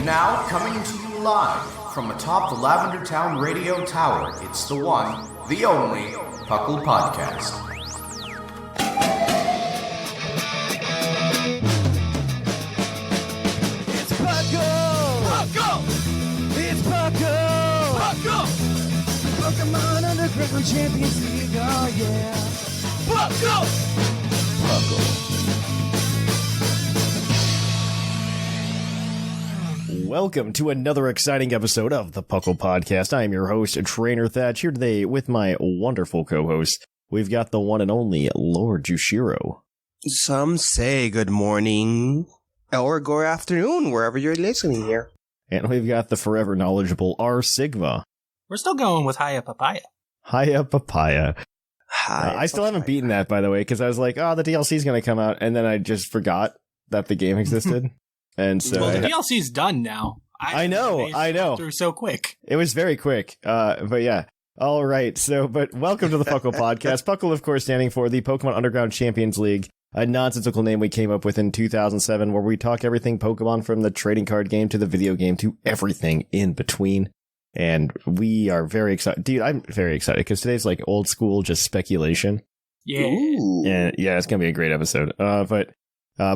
Now, coming to you live from atop the Lavender Town Radio Tower, it's the one, the only, PUCL Podcast. It's PUCL! PUCL! It's PUCL! PUCL! Pokemon Underground Champions League, oh yeah! PUCL! PUCL. Welcome to another exciting episode of the PUCL Podcast. I am your host, Trainer Thatch, here today with my wonderful co-host. We've got the one and only Lord Jushiro. Some say good morning or good afternoon, wherever you're listening here. And we've got the forever knowledgeable R Sigma. We're still going with Hiya Papaya. Hiya Papaya. Hi. I still haven't beaten that, by the way, because I was like, oh, the DLC's going to come out, and then I just forgot that the game existed. And so well, the DLC's done now. I know. Through so quick. It was very quick. But yeah. All right. But welcome to the PUCL Podcast. PUCL, of course, standing for the Pokemon Underground Champions League, a nonsensical name we came up with in 2007, where we talk everything Pokemon from the trading card game to the video game to everything in between. And we are very excited. Dude, I'm very excited because today's like old school, just speculation. Yeah. Ooh. And yeah, it's going to be a great episode. But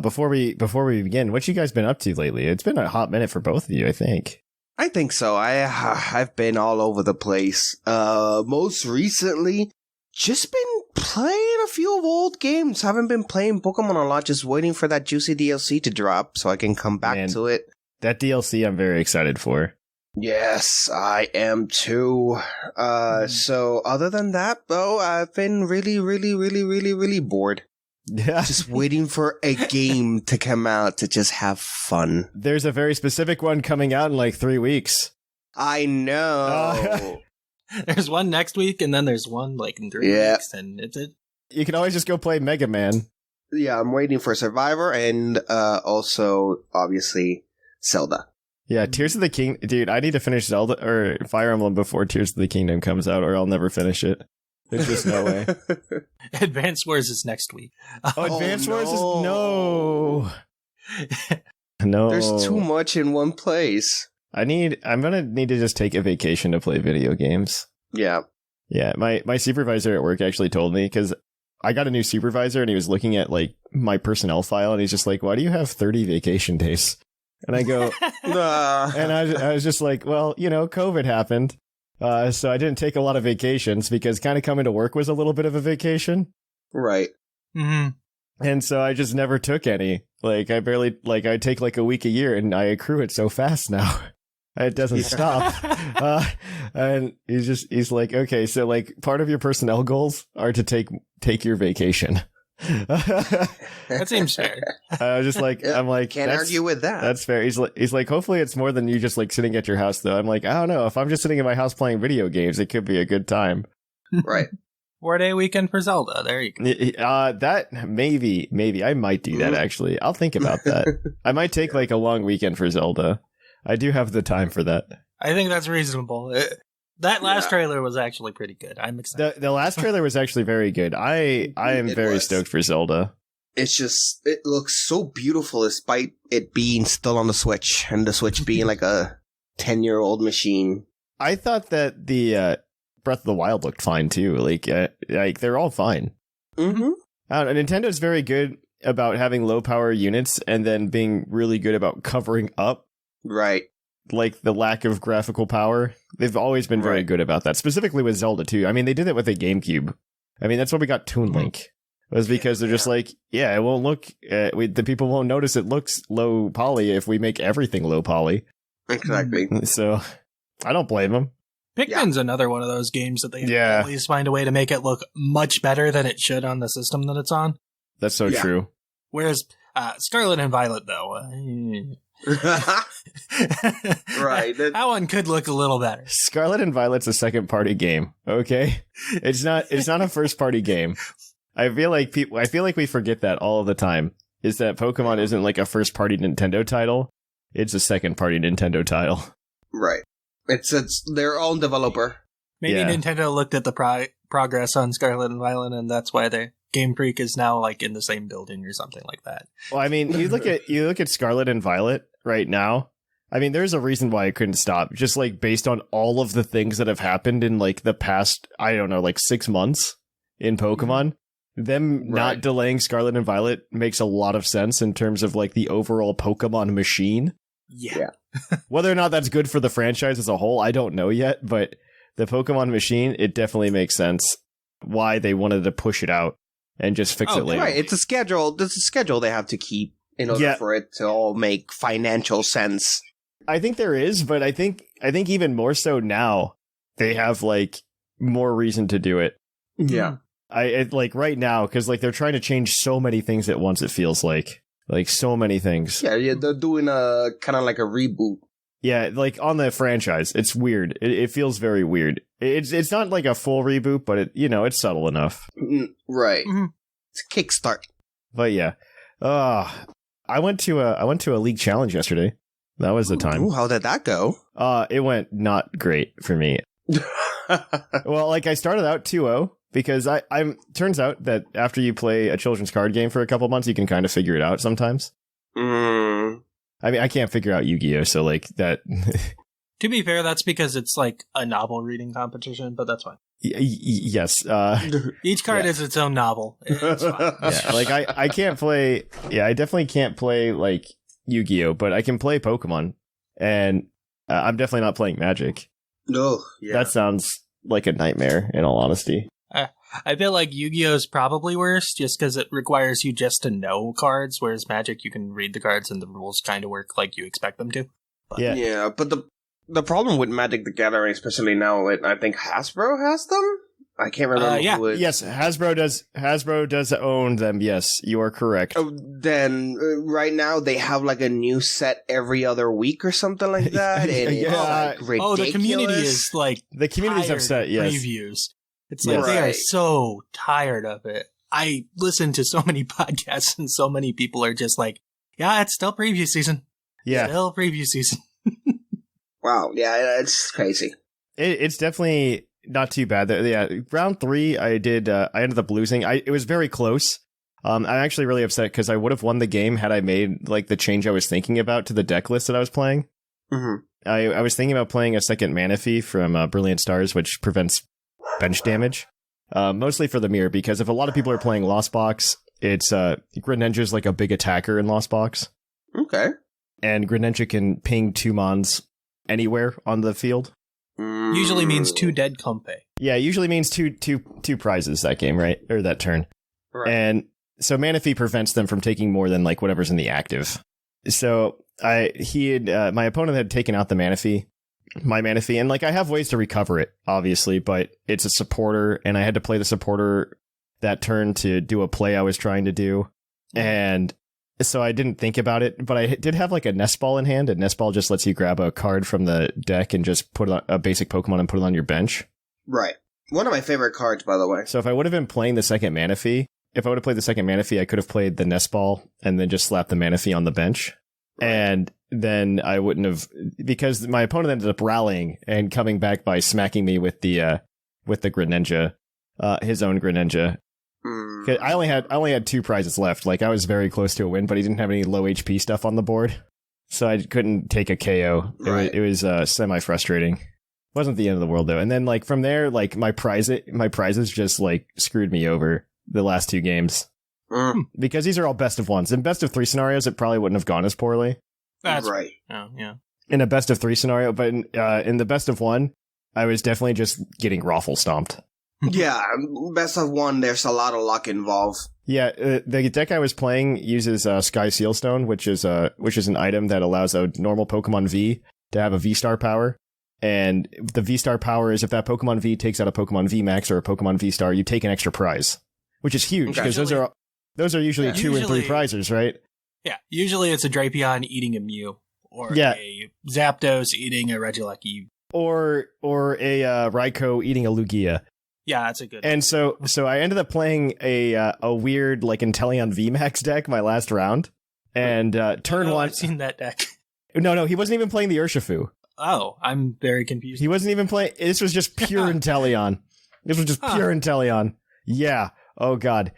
before we begin, what you guys been up to lately? It's been a hot minute for both of you, I think. I think so. I've been all over the place. Most recently, just been playing a few of old games. Haven't been playing Pokemon a lot, just waiting for that juicy DLC to drop so I can come back to it. That DLC I'm very excited for. Yes, I am too. So other than that, though, I've been really bored. Yeah. Just waiting for a game to come out to just have fun. There's a very specific one coming out in like 3 weeks. I know. There's one next week, and then there's one like in 3 weeks, and it's it. You can always just go play Mega Man. Yeah, I'm waiting for Survivor and also, obviously, Zelda. Yeah, Tears of the Kingdom. Dude, I need to finish Zelda or Fire Emblem before Tears of the Kingdom comes out, or I'll never finish it. There's just no way. Advance Wars is next week. Oh, Advance Wars is... No. No. There's too much in one place. I'm gonna need to just take a vacation to play video games. Yeah. Yeah, my supervisor at work actually told me, because I got a new supervisor, and he was looking at, like, my personnel file, and he's just like, why do you have 30 vacation days? And I go... And I was just like, well, you know, COVID happened. So I didn't take a lot of vacations because kind of coming to work was a little bit of a vacation. Right. Mm-hmm. And so I just never took any. Like, I take like a week a year, and I accrue it so fast now. It doesn't stop. And he's like, okay, so like part of your personnel goals are to take your vacation. That seems fair. I was just like, Yeah, I'm like, can't argue with that. That's fair. He's like, hopefully it's more than you just like sitting at your house, though. I'm like, I don't know. If I'm just sitting in my house playing video games, it could be a good time. Right. 4-day weekend for Zelda. There you go. That maybe I might do that. Actually, I'll think about that. I might take like a long weekend for Zelda. I do have the time for that. I think that's reasonable. That last trailer was actually pretty good. I'm excited. The last trailer was actually very good. I am very stoked for Zelda. It's just, it looks so beautiful despite it being still on the Switch, and the Switch being like a 10-year-old machine. I thought that the Breath of the Wild looked fine too. Like they're all fine. Mm-hmm. Nintendo's very good about having low power units and then being really good about covering up, Right. like, the lack of graphical power. They've always been very good about that, specifically with Zelda too. I mean, they did it with the GameCube. I mean, that's why we got Toon Link. It was because they're just like, yeah, it won't look, the people won't notice it looks low poly if we make everything low poly. Exactly. So I don't blame them. Pikmin's another one of those games that they always find a way to make it look much better than it should on the system that it's on. That's so true. Whereas Scarlet and Violet, though, Right. That one could look a little better. Scarlet and Violet's a second party game. Okay, it's not a first party game. I feel like we forget that all the time. Is that Pokemon isn't like a first party Nintendo title? It's a second party Nintendo title. Right. It's their own developer. Maybe Nintendo looked at the progress on Scarlet and Violet, and that's why their Game Freak is now like in the same building or something like that. Well, I mean, you look at Scarlet and Violet right now. I mean, there's a reason why I couldn't stop, just like based on all of the things that have happened in like the past, I don't know, like 6 months in Pokemon. Them not delaying Scarlet and Violet makes a lot of sense in terms of like the overall Pokemon machine. Yeah. Whether or not that's good for the franchise as a whole, I don't know yet, but the Pokemon machine, it definitely makes sense why they wanted to push it out and just fix it later. Right, it's a schedule. There's a schedule they have to keep in order for it to all make financial sense. I think there is, but I think even more so now they have like more reason to do it. Yeah. Like right now, because like they're trying to change so many things at once. It feels like so many things. Yeah, they're doing a kind of like a reboot. Yeah, like on the franchise, it's weird. It feels very weird. It's not like a full reboot, but it's subtle enough. Right. Mm-hmm. It's a kickstart. But yeah, I went to a league challenge yesterday. That was the time. Ooh, how did that go? It went not great for me. Well, like I started out 2-0 because I'm turns out that after you play a children's card game for a couple months, you can kind of figure it out sometimes. I mean, I can't figure out Yu-Gi-Oh, so like that. To be fair, that's because it's like a novel reading competition, but that's fine. Yes. Each card is its own novel. It's fine. Yeah, like I can't play. Yeah, I definitely can't play like Yu-Gi-Oh, but I can play Pokemon, and I'm definitely not playing Magic. No, That sounds like a nightmare, in all honesty. I feel like Yu-Gi-Oh is probably worse, just because it requires you just to know cards, whereas Magic, you can read the cards and the rules kind of work like you expect them to. But. Yeah, but the problem with Magic the Gathering, especially now, I think Hasbro has them? I can't remember who it... Yes, Hasbro does own them, yes, you are correct. Then, right now, they have like a new set every other week or something like that, and it's like ridiculous. The community is like... The community's upset, yes. Previews. It's like they are so tired of it. I listen to so many podcasts and so many people are just like, yeah, it's still preview season. Yeah. Still preview season. Wow, yeah, it's crazy. It's definitely not too bad. Yeah, round 3, I ended up losing. It was very close. I'm actually really upset because I would have won the game had I made like the change I was thinking about to the deck list that I was playing. Mm-hmm. I was thinking about playing a second Manaphy from Brilliant Stars, which prevents bench damage, mostly for the mirror, because if a lot of people are playing Lost Box, it's Greninja's like a big attacker in Lost Box. Okay. And Greninja can ping 2 Mons anywhere on the field. Usually means 2 dead Compe. Yeah, usually means two prizes that game, right? Or that turn. Right. And so Manaphy prevents them from taking more than like whatever's in the active. So my opponent had taken out my Manaphy, and like I have ways to recover it, obviously, but it's a supporter, and I had to play the supporter that turn to do a play I was trying to do, and so I didn't think about it, but I did have like a Nest Ball in hand, and Nest Ball just lets you grab a card from the deck and just put a basic Pokemon and put it on your bench. Right. One of my favorite cards, by the way. So if I would have been playing the second Manaphy, I could have played the Nest Ball and then just slapped the Manaphy on the bench. Right. And then I wouldn't have, because my opponent ended up rallying and coming back by smacking me with the Greninja, his own Greninja. I only had 2 prizes left. Like I was very close to a win, but he didn't have any low HP stuff on the board, so I couldn't take a KO. Right. It was semi frustrating. Wasn't the end of the world though. And then like from there, like my prizes just like screwed me over the last 2 games. Because these are all best of 1s. In best of 3 scenarios, it probably wouldn't have gone as poorly. That's right. Oh, yeah. In a best of 3 scenario, but in the best of 1, I was definitely just getting raffle stomped. Yeah, best of 1, there's a lot of luck involved. Yeah, the deck I was playing uses Sky Sealstone, which is an item that allows a normal Pokemon V to have a V-Star power. And the V-Star power is if that Pokemon V takes out a Pokemon V Max or a Pokemon V-Star, you take an extra prize, which is huge because those are usually 2 and 3 prizes, right? Yeah, usually it's a Drapion eating a Mew, or a Zapdos eating a Regieleki, or a Raikou eating a Lugia. Yeah, that's a good one. And so I ended up playing a weird like Inteleon VMAX deck my last round, and turn 1. I've seen that deck. No, he wasn't even playing the Urshifu. Oh, I'm very confused. He wasn't even playing. This was just pure Inteleon. This was just pure Inteleon. Yeah. Oh god.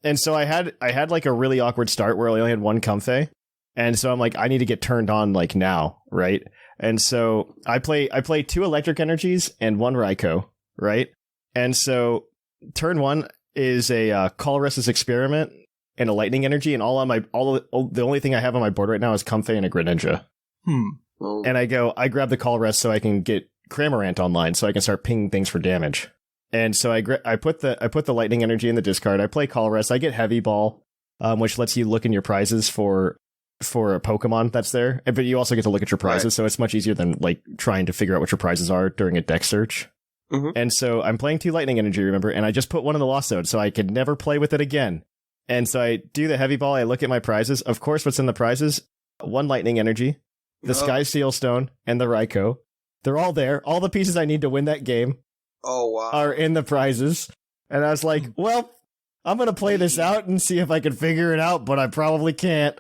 And so I had like a really awkward start where I only had 1 Comfey, And so I'm like, I need to get turned on like now, right? And so I play 2 electric energies and 1 Raikou, right? And so turn 1 is a Colress's Experiment and a lightning energy, and the only thing I have on my board right now is Comfey and a Greninja. And I grab the Colress so I can get Cramorant online so I can start pinging things for damage. And so I put the lightning energy in the discard. I play Colress. I get Heavy Ball, which lets you look in your prizes for a Pokemon that's there. But you also get to look at your prizes, so it's much easier than like trying to figure out what your prizes are during a deck search. And so I'm playing 2 lightning energy, remember, and I just put 1 in the Lost Zone so I could never play with it again. And so I do the Heavy Ball, I look at my prizes. Of course, what's in the prizes? 1 lightning energy, the Sky Seal Stone, and the Raikou. They're all there. All the pieces I need to win that game are in the prizes. And I was like, well, I'm going to play this out and see if I can figure it out, but I probably can't.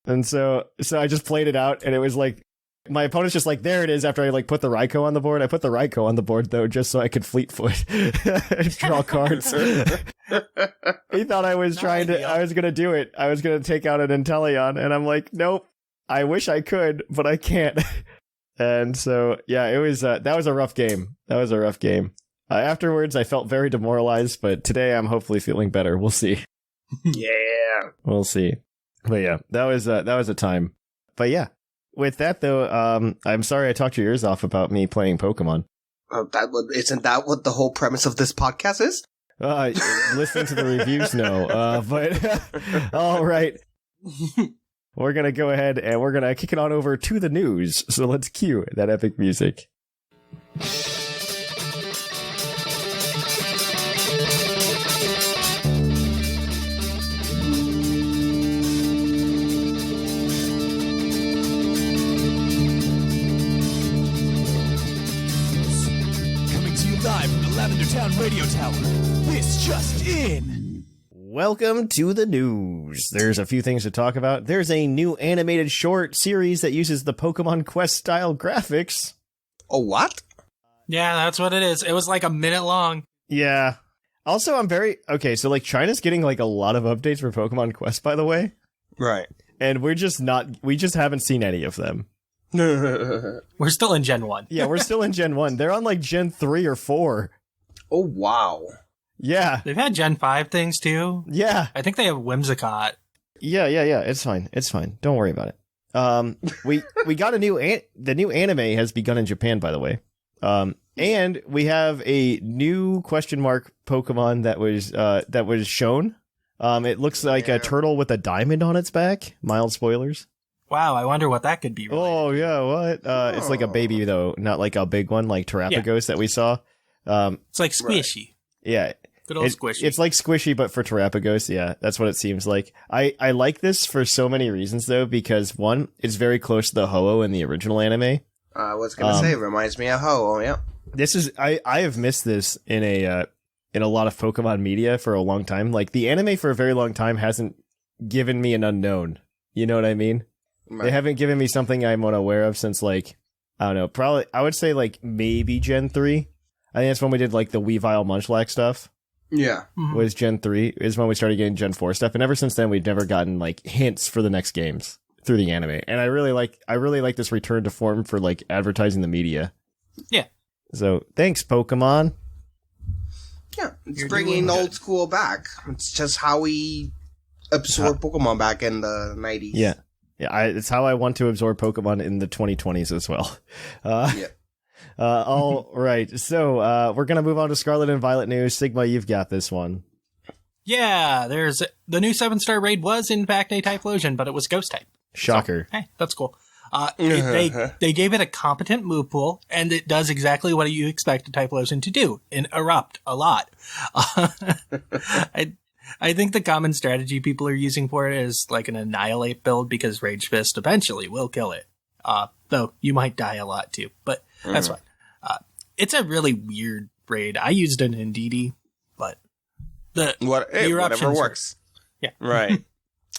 And so I just played it out, and it was like, my opponent's just like, there it is, after I like put the Raikou on the board. I put the Raikou on the board, though, just so I could Fleet Foot draw cards. He thought I was I was going to do it. I was going to take out an Inteleon, and I'm like, nope, I wish I could, but I can't. And so, yeah, it was, that was a rough game. Afterwards, I felt very demoralized, but today I'm hopefully feeling better. We'll see. Yeah. We'll see. But yeah, that was a time. But yeah. With that, though, I'm sorry I talked your ears off about me playing Pokemon. Isn't that what the whole premise of this podcast is? Listening to the reviews, no. But all right. We're going to go ahead and we're going to kick it on over to the news. So let's cue that epic music. Live from the Lavender Town Radio Tower. This just in. Welcome to the news. There's a few things to talk about. There's a new animated short series that uses the Pokemon Quest style graphics. Oh, what? Yeah, that's what it is. It was like a minute long. Yeah. Also, so like China's getting like a lot of updates for Pokemon Quest, by the way. Right. And we just haven't seen any of them. We're still in Gen 1. Yeah, we're still in Gen 1. They're on like Gen 3 or 4. Oh, wow. Yeah. They've had Gen 5 things too. Yeah. I think they have Whimsicott. Yeah. It's fine. Don't worry about it. We got the new anime has begun in Japan, by the way. And we have a new question mark Pokemon that was shown. It looks like a turtle with a diamond on its back. Mild spoilers. Wow, I wonder what that could be. Related. Oh, yeah, what? It's like a baby, though, not like a big one like Terrapagos that we saw. It's like Squishy. Right. Yeah. Good old Squishy. It's like Squishy, but for Terrapagos, yeah, that's what it seems like. I like this for so many reasons, though, because, one, it's very close to the Ho-Oh in the original anime. I was going to say, it reminds me of Ho-Oh, yeah. This is, I have missed this in a lot of Pokemon media for a long time. Like, the anime for a very long time hasn't given me an unknown. You know what I mean? Right. They haven't given me something I'm unaware of since, like, I don't know, probably, I would say, like, maybe Gen 3. I think that's when we did, like, the Weavile Munchlax stuff. Yeah. Was Gen 3, is when we started getting Gen 4 stuff, and ever since then, we've never gotten, like, hints for the next games through the anime. And I really like this return to form for, like, advertising the media. Yeah. So, thanks, Pokemon. Yeah, it's bringing old school back. It's just how we absorbed Pokemon back in the 90s. Yeah. Yeah, it's how I want to absorb Pokemon in the 2020s as well. Yeah. All right, so we're going to move on to Scarlet and Violet news. Sigma, you've got this one. Yeah, there's the new 7-star raid was in fact a Typhlosion, but it was Ghost type. Shocker. So, hey, that's cool. They gave it a competent move pool, and it does exactly what you expect a Typhlosion to do, erupt a lot. I think the common strategy people are using for it is like an Annihilate build, because Rage Fist eventually will kill it. Though you might die a lot too, but that's fine. It's a really weird raid. I used an Indeedee, but the whatever works. Yeah. Right.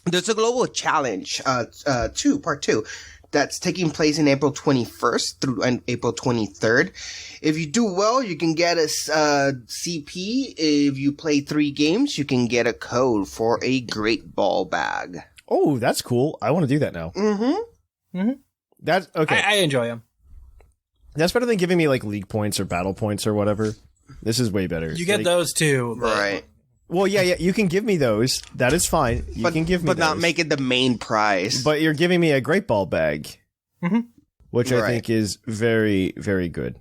There's a global challenge, part 2, that's taking place in April 21st through April 23rd. If you do well, you can get a CP. If you play 3 games, you can get a code for a Great Ball Bag. Oh, that's cool. I want to do that now. That's okay. I enjoy them. That's better than giving me like league points or battle points or whatever. This is way better. You get those too. Right. Well, yeah, you can give me those. That is fine. You can give me but those. not make it the main prize. But you're giving me a Great Ball Bag, which I think is very, very good.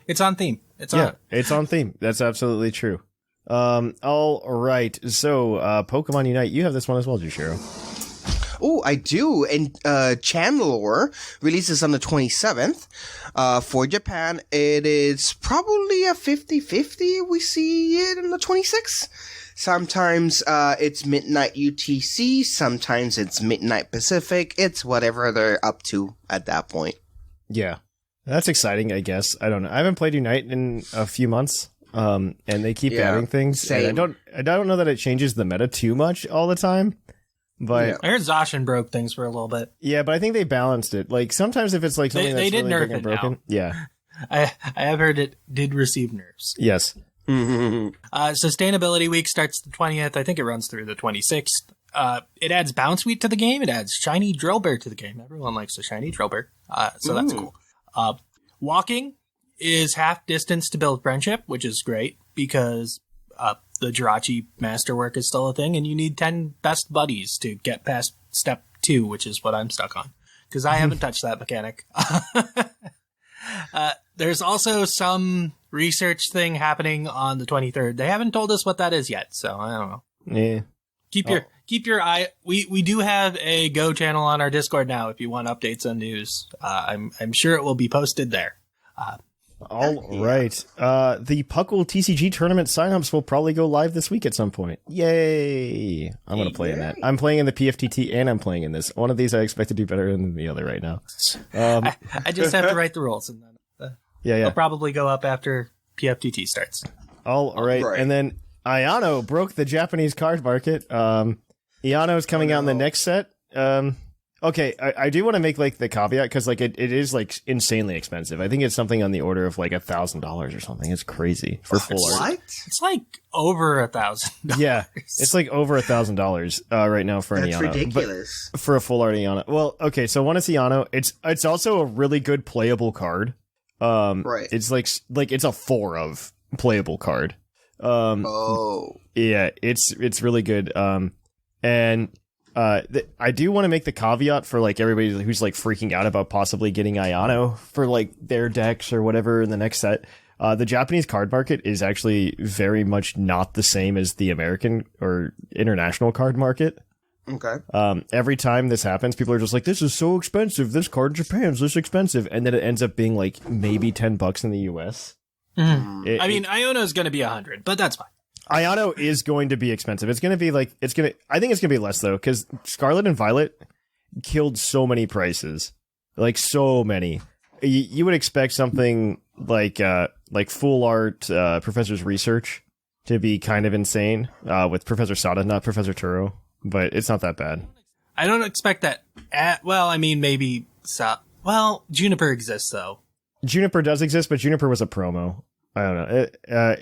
It's on theme. It's on theme. That's absolutely true. All right. So, Pokemon Unite, you have this one as well, Jushiro. Oh, I do. And Chandler releases on the 27th. For Japan, it is probably a 50-50. We see it on the 26th. Sometimes it's midnight UTC. Sometimes it's midnight Pacific. It's whatever they're up to at that point. Yeah. That's exciting, I guess. I don't know. I haven't played Unite in a few months. And they keep adding things. Same. And I don't know that it changes the meta too much all the time. But I heard Zacian broke things for a little bit. yeah, but I think they balanced it. Like sometimes if it's like something They that's did really nerf big and it broken, now. yeah, I have heard it did receive nerfs. yes, Sustainability Week starts the 20th. I think it runs through the 26th. It adds Bounce Week to the game. It adds Shiny Drillbur to the game. Everyone likes a Shiny Drillbur, so that's cool. Walking is half distance to build friendship, which is great because the Jirachi Masterwork is still a thing, and you need 10 best buddies to get past step 2, which is what I'm stuck on because I haven't touched that mechanic. There's also some research thing happening on the 23rd. They haven't told us what that is yet, so I don't know. yeah. Keep your eye. We do have a Go channel on our Discord now. If you want updates on news, I'm sure it will be posted there. All right. The PUCL TCG tournament signups will probably go live this week at some point. Yay! I'm gonna play in that. I'm playing in the PFTT and I'm playing in this. One of these I expect to do better than the other right now. I just have to write the rules, and then Yeah. they'll probably go up after PFTT starts. All right. And then Ayano broke the Japanese card market. Ayano is coming out in the next set. Okay, I do want to make like the caveat because like it is like insanely expensive. I think it's something on the order of like $1,000 or something. It's crazy for full art. What? It's like over $1,000. Yeah, it's like over $1,000 right now for an That's Ayano. ridiculous. But for a full art Ayano. Well, okay, so one is Ayano. It's also a really good playable card. Right. It's like it's a 4 of playable card. Yeah, it's really good. And I do want to make the caveat for like everybody who's like freaking out about possibly getting Ayano for like their decks or whatever in the next set. The Japanese card market is actually very much not the same as the American or international card market. Okay. Every time this happens, people are just like, this is so expensive. This card in Japan's this expensive. And then it ends up being like maybe $10 in the US. Mm-hmm. I mean, Iono is going to be 100, but that's fine. Ayano is going to be expensive. It's going to be like, I think it's going to be less though, because Scarlet and Violet killed so many prices. Like so many. You would expect something like full art, Professor's Research to be kind of insane, with Professor Sada, not Professor Turo, but it's not that bad. I don't expect that maybe, Juniper exists though. Juniper does exist, but Juniper was a promo. I don't know.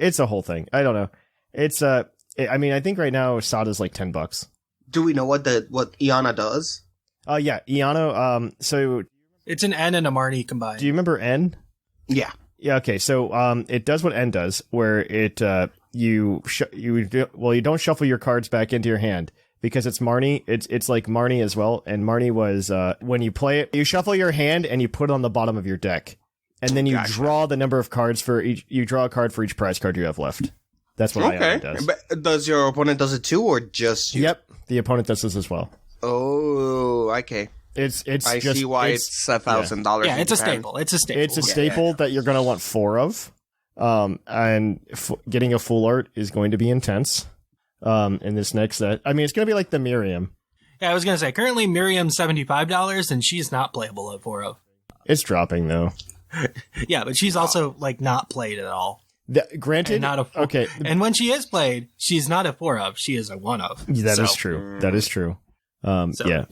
It's a whole thing. I don't know. It's I think right now Sada's like $10. Do we know what Iana does? Yeah, Iano. So it's an N and a Marnie combined. Do you remember N? Yeah. Yeah. Okay. So it does what N does, where it you don't shuffle your cards back into your hand because it's Marnie. It's like Marnie as well, and Marnie was when you play it, you shuffle your hand and you put it on the bottom of your deck, and then you draw the number of cards for each. You draw a card for each prize card you have left. That's what Iana does. But does your opponent does it too, or just you? Yep, the opponent does this as well. Oh, okay. It's I just, see why it's $1,000. Yeah, it's a staple. It's a staple. It's a staple that you're gonna want 4 of. And getting a full art is going to be intense. In this next set, I mean, it's gonna be like the Miriam. Yeah, I was gonna say currently Miriam's $75, and she's not playable at 4 of. It's dropping though. Yeah, but she's also like not played at all. Granted, and not a 4. Okay, and when she is played, she's not a 4 of. She is a 1 of. That is true. That is true. So yeah,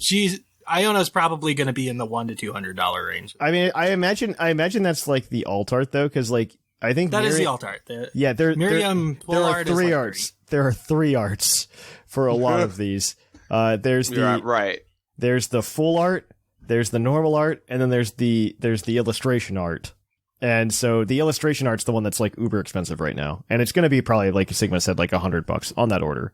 Iono's probably going to be in the $100 to $200 range. I mean, I imagine that's like the alt art though, because like I think that is the alt art. Miriam there are art three is like arts. There are 3 arts for a lot of these. There's the full art, there's the normal art, and then there's the illustration art. And so the illustration art's the one that's like uber expensive right now, and it's going to be probably, like Sigma said, like $100 on that order.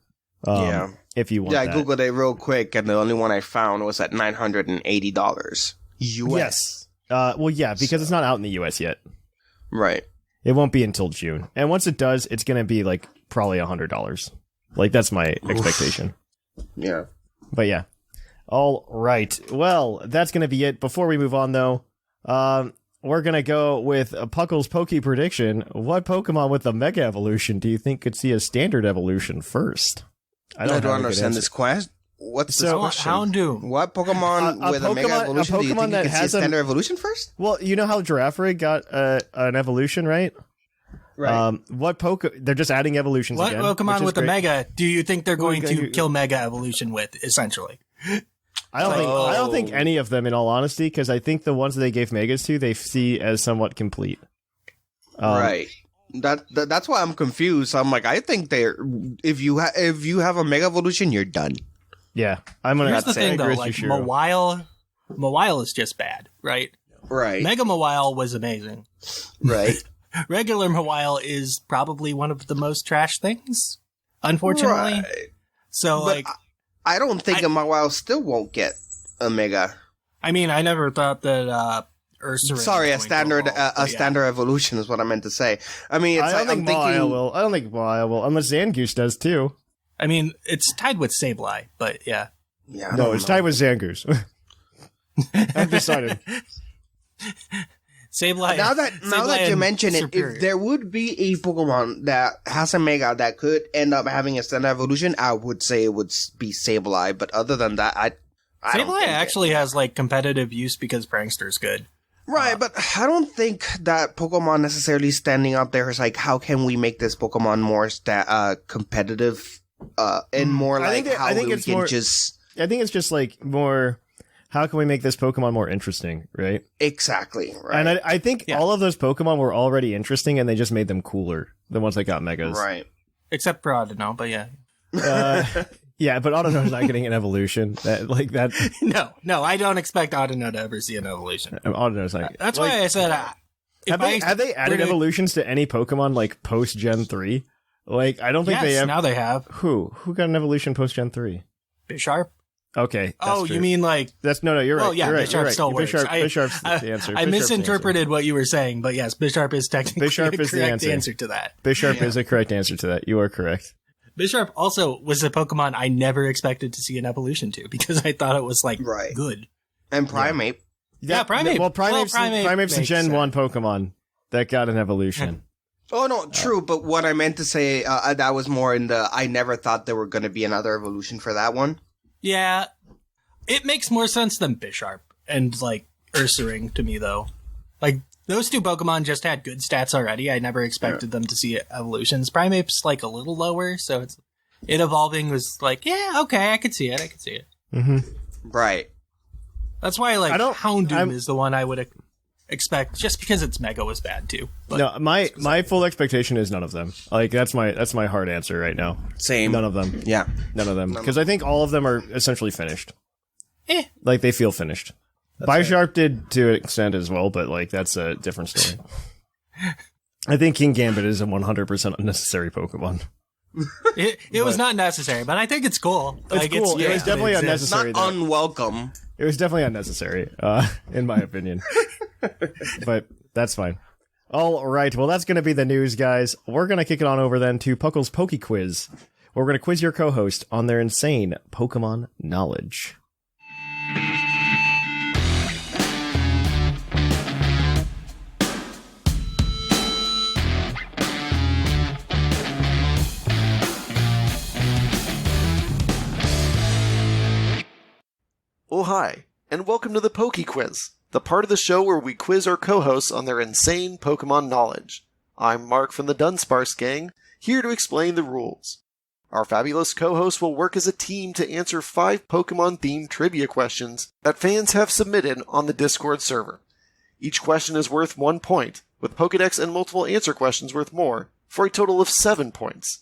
If you want. Yeah, I googled it real quick, and the only one I found was at $980 US. Yes. Well, yeah, because it's not out in the US yet. Right. It won't be until June, and once it does, it's going to be like probably $100. Like that's my expectation. Yeah. But yeah. All right. Well, that's going to be it. Before we move on, though, we're going to go with Puckle's Poke prediction. What Pokemon with the Mega Evolution do you think could see a standard evolution first? I don't understand this quest. What's the question? Houndoom. What Pokemon with a Mega Evolution do you think could see a standard evolution first? Well, you know how Girafarig got an evolution, right? Right. They're just adding evolutions again. What Pokemon with the Mega do you think they're going to kill Mega Evolution with, essentially? I don't think any of them, in all honesty, because I think the ones that they gave Megas to, they see as somewhat complete. Right. That's why I'm confused. I'm like, I think if you have a Mega Evolution, you're done. Yeah, I'm gonna. Here's the thing, though. Like Mawile is just bad, right? Right. Mega Mawile was amazing. Right. Regular Mawile is probably one of the most trash things, unfortunately. Right. So, but I don't think a Mawile still won't get a Mega. I mean, I never thought that Ursaring. Sorry, a standard evolution is what I meant to say. I mean, I don't think Mawile will. I don't think Mawile will, unless Zangoose does too. I mean, it's tied with Sableye, but yeah. Yeah. No, it's tied with Zangoose. I've decided. Sableye. Now that you mention it, if there would be a Pokemon that has a Mega that could end up having a standard evolution, I would say it would be Sableye. But other than that, I Sableye actually has like competitive use because Prankster's good. Right, but I don't think that Pokemon necessarily standing out there is like, how can we make this Pokemon more competitive and more like how we can just... I think it's just like more... How can we make this Pokemon more interesting, right? Exactly, right. And I think all of those Pokemon were already interesting, and they just made them cooler, the ones that got Megas. Right. Except for Audino, but yeah. Yeah, but Audino's not getting an evolution. That. No, I don't expect Audino to ever see an evolution. Audino's not. That's why I said... have they added evolutions to any Pokemon, like, post-Gen 3? Like, I don't think they have... now they have. Who got an evolution post-Gen 3? Bisharp. Okay. Oh, true. You mean like... No, you're right. Well, yeah, you're right. Bisharp still works. Bisharp's the answer. I misinterpreted what you were saying, but yes, Bisharp is technically the correct answer to that. Bisharp is the correct answer to that. You are correct. Bisharp also was a Pokemon I never expected to see an evolution to, because I thought it was, like, good. And Primeape. Yeah, Primeape. Well, Primeape's a Gen 1 Pokemon that got an evolution. Oh, no, true, but what I meant to say, that was more in the, I never thought there were going to be another evolution for that one. Yeah, it makes more sense than Bisharp and, like, Ursaring to me, though. Like, those two Pokemon just had good stats already. I never expected them to see evolutions. Primeape's, like, a little lower, so it evolving was like, yeah, okay, I could see it. Mm-hmm. Right. That's why, like, Houndoom is the one I would expect, just because its Mega was bad, too. But, no, my full expectation is none of them. Like, that's my hard answer right now. Same. None of them. Yeah. None of them. Because I think all of them are essentially finished. Like, they feel finished. Bisharp did to an extent as well, but, like, that's a different story. I think King Gambit is a 100% unnecessary Pokemon. It was not necessary, but I think it's cool. It's cool. It was definitely unnecessary. Not unwelcome. It was definitely unnecessary, in my opinion. But that's fine. All right, well, that's going to be the news, guys. We're going to kick it on over then to Puckle's Poke Quiz, where we're going to quiz your co-host on their insane Pokemon knowledge. Oh, hi, and welcome to the Poke Quiz, the part of the show where we quiz our co-hosts on their insane Pokemon knowledge. I'm Mark from the Dunsparce gang, here to explain the rules. Our fabulous co-hosts will work as a team to answer 5 Pokemon-themed trivia questions that fans have submitted on the Discord server. Each question is worth 1 point, with Pokedex and multiple answer questions worth more, for a total of 7 points.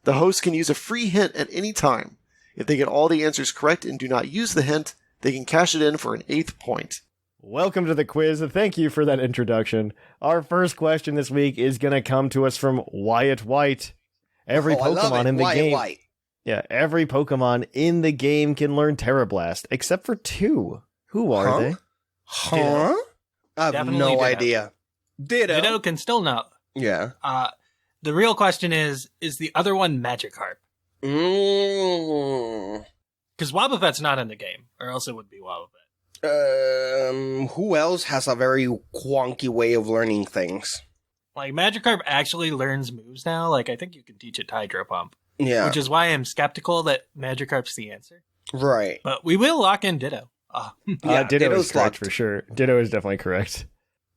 The host can use a free hint at any time. If they get all the answers correct and do not use the hint, they can cash it in for an 8th point. Welcome to the quiz. Thank you for that introduction. Our first question this week is going to come to us from Wyatt White. Every Pokemon in the game. White. Yeah, every Pokemon in the game can learn Terra Blast, except for 2. Who are they? Huh? I have Definitely no Ditto. idea. Ditto can still not. Yeah. The real question is the other one Magikarp? Because Wobbuffet's not in the game, or else it would be Wobbuffet. Who else has a very wonky way of learning things? Like, Magikarp actually learns moves now. Like, I think you can teach it Hydro Pump. Yeah. Which is why I'm skeptical that Magikarp's the answer. Right. But we will lock in Ditto. Ditto is correct for sure. Ditto is definitely correct.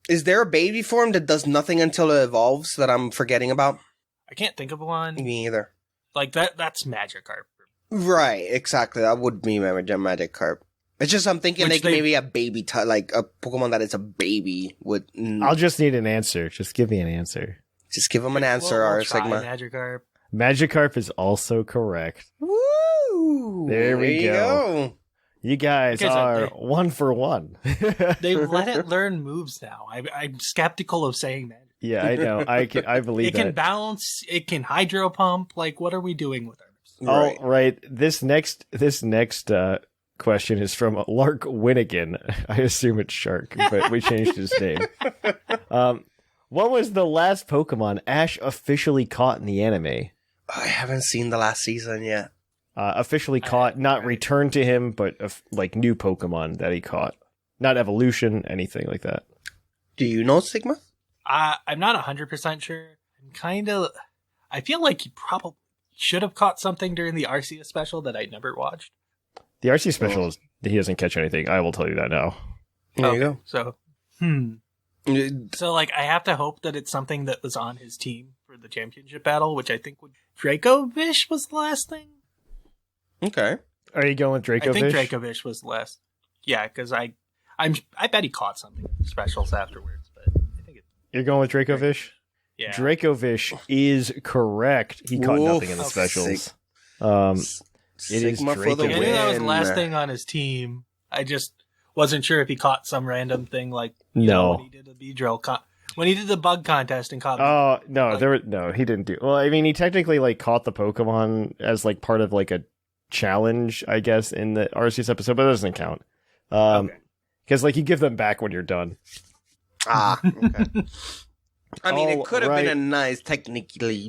Is there a baby form that does nothing until it evolves that I'm forgetting about? I can't think of one. Me either. Like, that's Magikarp. Right, exactly. That would be Magikarp. It's just I'm thinking maybe a baby, like a Pokemon that is a baby would. I'll just need an answer. Just give me an answer. Just give him an answer, we'll R try Sigma. Magikarp. Magikarp is also correct. Woo! There we go. You guys are 1 for 1. They've let it learn moves now. I'm skeptical of saying that. Yeah, I know. I believe it can bounce. It can Hydro Pump. Like, what are we doing with ours? All right. This next question is from Lark Winnigan. I assume it's Shark, but we changed his name. What was the last Pokemon Ash officially caught in the anime? I haven't seen the last season yet. Officially caught, not returned to him, but like new Pokemon that he caught. Not evolution, anything like that. Do you know, Sigma? I'm not 100% sure. I feel like he probably should have caught something during the Arceus special that I never watched. The Arceus special is, he doesn't catch anything. I will tell you that now. There you go. So, So, like, I have to hope that it's something that was on his team for the championship battle, which I think would... Dracovish was the last thing? Okay. Are you going with Dracovish? I think Dracovish was the last. Yeah, because I bet he caught something specials afterwards, but I think You're going with Dracovish? Yeah. Dracovish is correct. He caught nothing in the specials. It is Dracovish. I knew that was the last thing on his team. I just wasn't sure if he caught some random thing like when he did the Beedrill when he did the bug contest and caught. Oh no, he didn't do. Well, I mean, he technically like caught the Pokemon as like part of like a challenge, I guess, in the Arceus episode, but it doesn't count. Because like you give them back when you're done. Okay. I mean, it could have been a nice technically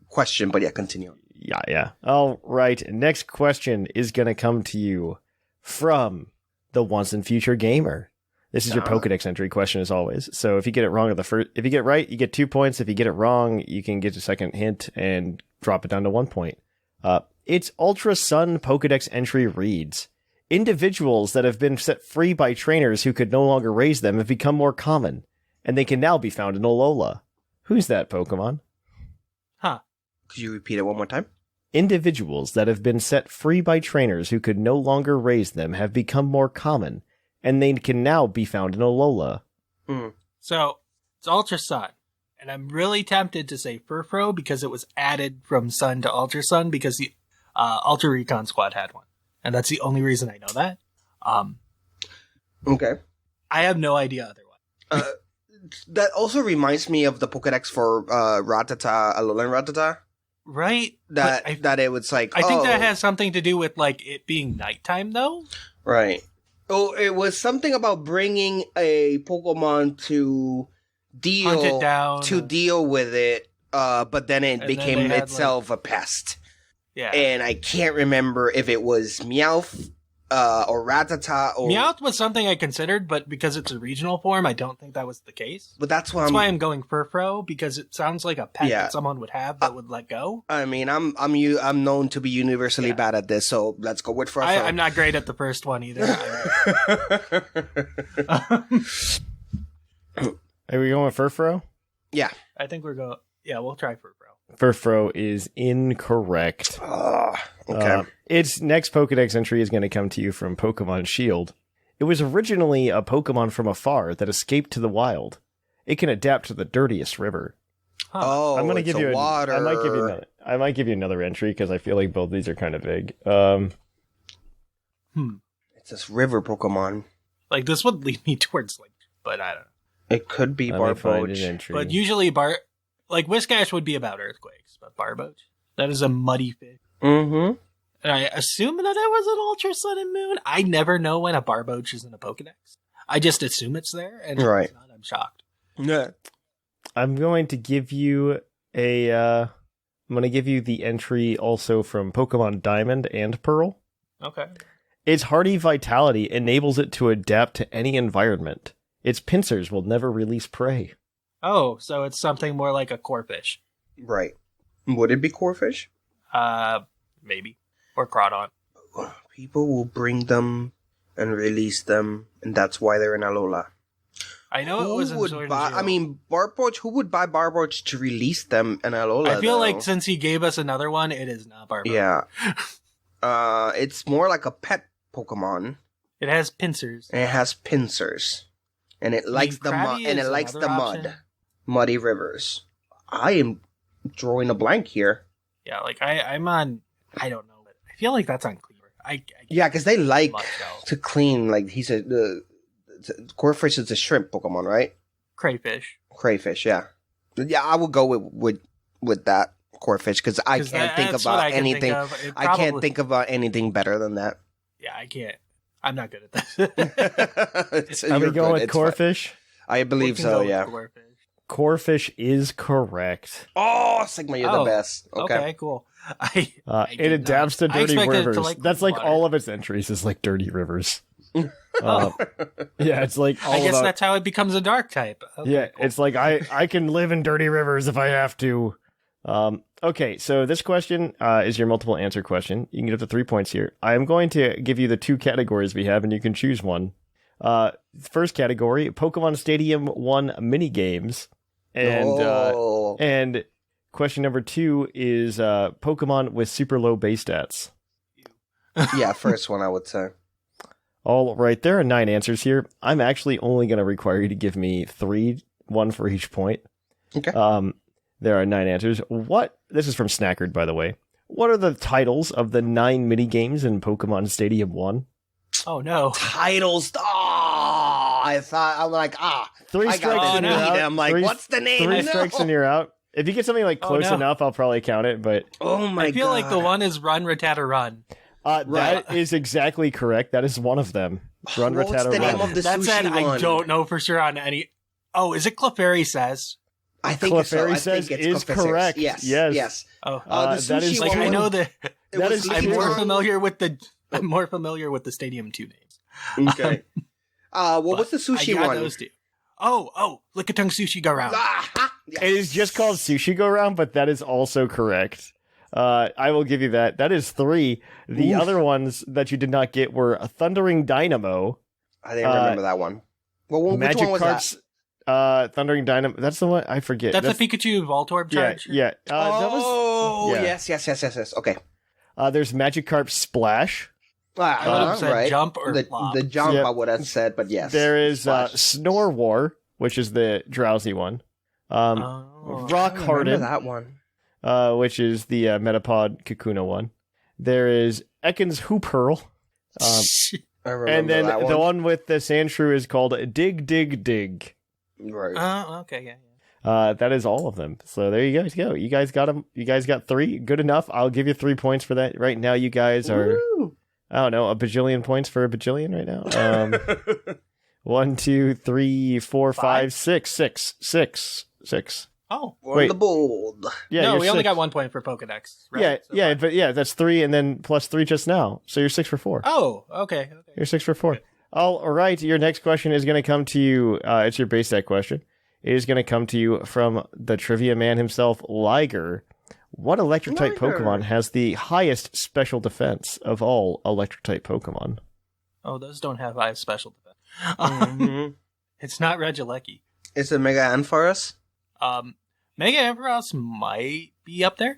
question, but yeah, continue. Yeah. All right. Next question is going to come to you from the Once and Future Gamer. This is your Pokedex entry question, as always. So if you get it wrong if you get it right, you get 2 points. If you get it wrong, you can get a second hint and drop it down to 1 point. Its Ultra Sun Pokedex entry reads: individuals that have been set free by trainers who could no longer raise them have become more common, and they can now be found in Alola. Who's that Pokemon? Could you repeat it one more time? Individuals that have been set free by trainers who could no longer raise them have become more common, and they can now be found in Alola. So, it's Ultra Sun. And I'm really tempted to say Furfro because it was added from Sun to Ultra Sun because the Ultra Recon Squad had one. And that's the only reason I know that. Okay. I have no idea otherwise. That also reminds me of the Pokedex for Rattata, Alolan Rattata. Right? That it was like, I think that has something to do with like it being nighttime though. Right. Oh, it was something about bringing a Pokemon to deal with it, but then it became itself a pest. Yeah. And I can't remember if it was Meowth or Rattata or... Meowth was something I considered, but because it's a regional form, I don't think that was the case. But that's why I'm going Furfro, because it sounds like a pet that someone would have that would let go. I mean, I'm known to be universally bad at this, so let's go with Furfro. I'm not great at the first one either. Are we going with Furfro? Yeah. I think we'll try Furfro. Furfro is incorrect. Okay. Its next Pokedex entry is going to come to you from Pokemon Shield. It was originally a Pokemon from afar that escaped to the wild. It can adapt to the dirtiest river. Oh, I'm going to it's give you water. I might give you another entry because I feel like both these are kind of vague. It's this river Pokemon. Like, this would lead me towards, like, but I don't know. It could be Let me find an Barboach. entry. But usually, like, Whiscash would be about earthquakes, but Barboach, that is a muddy fish. Mm-hmm. And I assume that it was an Ultra Sun and Moon. I never know when a Barboach is in a Pokedex. I just assume it's there, and if Right. it's not, I'm shocked. Yeah. I'm going to give you I'm going to give you the entry also from Pokemon Diamond and Pearl. Okay. Its hardy vitality enables it to adapt to any environment. Its pincers will never release prey. Oh, so it's something more like a Corphish. Right. Would it be Corphish? Maybe. Or Crawdon. People will bring them and release them, and that's why they're in Alola. I know it was in Sword and Shield. I mean, Barboach, who would buy Barboach to release them in Alola? I feel though? like since he gave us another one, it is not Barboach. Yeah. It's more like a pet Pokemon. It has pincers. And it has pincers. And it likes the mud. Krabby And it is likes the another mud. option. Muddy rivers. I am drawing a blank here. Yeah, like I'm on. I don't know, but I feel like that's on Cleaver. Yeah, because they like Much else. to clean. Like he said, Corphish is a shrimp Pokemon, right? Crayfish. Crayfish, yeah. Yeah, I will go with that Corphish because I 'Cause can't think that's what about I can think anything. of. It I can't probably- think about anything better than that. Yeah, I can't. I'm not good at this. Are we going with Corphish? I believe We can so, go with yeah. Corphish. Corphish is correct. Oh, Sigma, you're the Oh, best. Okay. Cool. I It did adapts to not- I dirty expected it to rivers. like That's like water. all of its entries is like dirty rivers. Oh. Yeah, it's like all I guess about, that's how it becomes a dark type. Okay, yeah, cool. it's like I can live in dirty rivers if I have to. Okay, so this question is your multiple answer question. You can get up to 3 points here. I am going to give you the two categories we have, and you can choose one. First category: Pokemon Stadium 1 mini games, and question number 2 is Pokemon with super low base stats. Yeah, first one I would say. All right, there are 9 answers here. I'm actually only going to require you to give me 3, 1 for each point. Okay. There are 9 answers. This is from Snackard, by the way. What are the titles of the 9 mini games in Pokemon Stadium 1? Oh no. Titles. I'm like, 3 I strikes got and the you're need. out. I'm like, what's the name? 3 No. strikes and you're out. If you get something like Oh, close no. enough, I'll probably count it, but Oh my god. I feel like the one is Run Rattata Run. that is exactly correct. That is one of them. Run What's Rattata the name Run. of the That sushi said, one? I don't know for sure on any. Oh, is it Clefairy Says? I think so. Clefairy I Says think it's is Clefairy Says. correct. Yes. Yes. Yes. Oh, The that sushi is like one. I know that. It that was is I'm true. more familiar with the. I'm more familiar with the Stadium 2 names. Okay. What was the sushi I got one? those two. Oh, Lickitung Sushi Go Round. Yes. It is just called Sushi Go Round, but that is also correct. I will give you that. That is 3. The other ones that you did not get were a Thundering Dynamo, I didn't remember that one. Well, which Magic one was Carp's Thundering Dynamo. That's the one I forget. That's the Pikachu Voltorb yeah, charge. yeah. Oh, yeah. yes. Okay. There's Magikarp Splash. I would have said right. jump or the, flop. the jump Yep. I would have said, but yes. There is Splash. Snore War, which is the drowsy one. Oh. Rock I remember Harden, that one. which is the Metapod Kakuna one. There is Ekans Hooperl. I remember And then that the one with the Sandshrew is called Dig Dig Dig. Right. Oh, okay, yeah. That is all of them. So there you guys go. You guys got them. You guys got 3. Good enough. I'll give you 3 points for that. Right now, you guys are, Woo! I don't know, a bajillion points for a bajillion right now. 1, 2, 3, 4, 5, 6. Oh. On Wait. the board. Yeah, no, you're we only 6. got 1 point for Pokedex. Right? So But that's 3 and then plus 3 just now. So you're 6 for 4. Oh, okay. You're 6 for 4. All right. Your next question is going to come to you. It's your base set question. It is going to come to you from the trivia man himself, Liger. What electric type Liger. Pokemon has the highest special defense of all electric type Pokemon? Oh, those don't have high special defense. Mhm. It's not Regieleki. Is it Mega Ampharos? Mega Ampharos might be up there.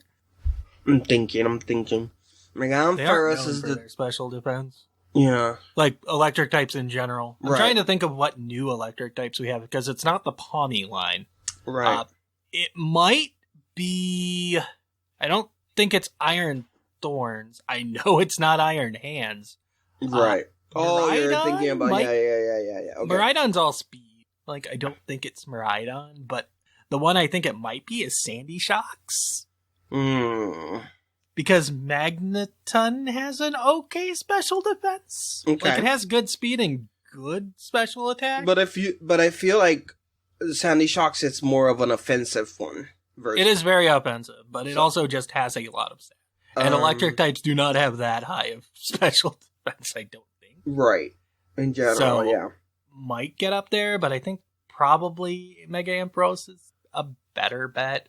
I'm thinking. Mega They are Ampharos known is for the... their special defense. Yeah. Like electric types in general. I'm Right. trying to think of what new electric types we have because it's not the Pawmi line. Right. It might be... I don't think it's Iron Thorns. I know it's not Iron Hands. Right. You're Miraidon thinking about... might- Yeah. Okay. Miraidon's all speed. Like, I don't think it's Miraidon, but the one I think it might be is Sandy Shocks. Because Magneton has an okay special defense. Okay. Like, it has good speed and good special attack. But I feel like Sandy Shocks, it's more of an offensive one. Version. It is very offensive, but it also just has a lot of stats. And electric types do not have that high of special defense, I don't think. Right. In general, So, yeah. Might get up there, but I think probably Mega Ampharos is a better bet.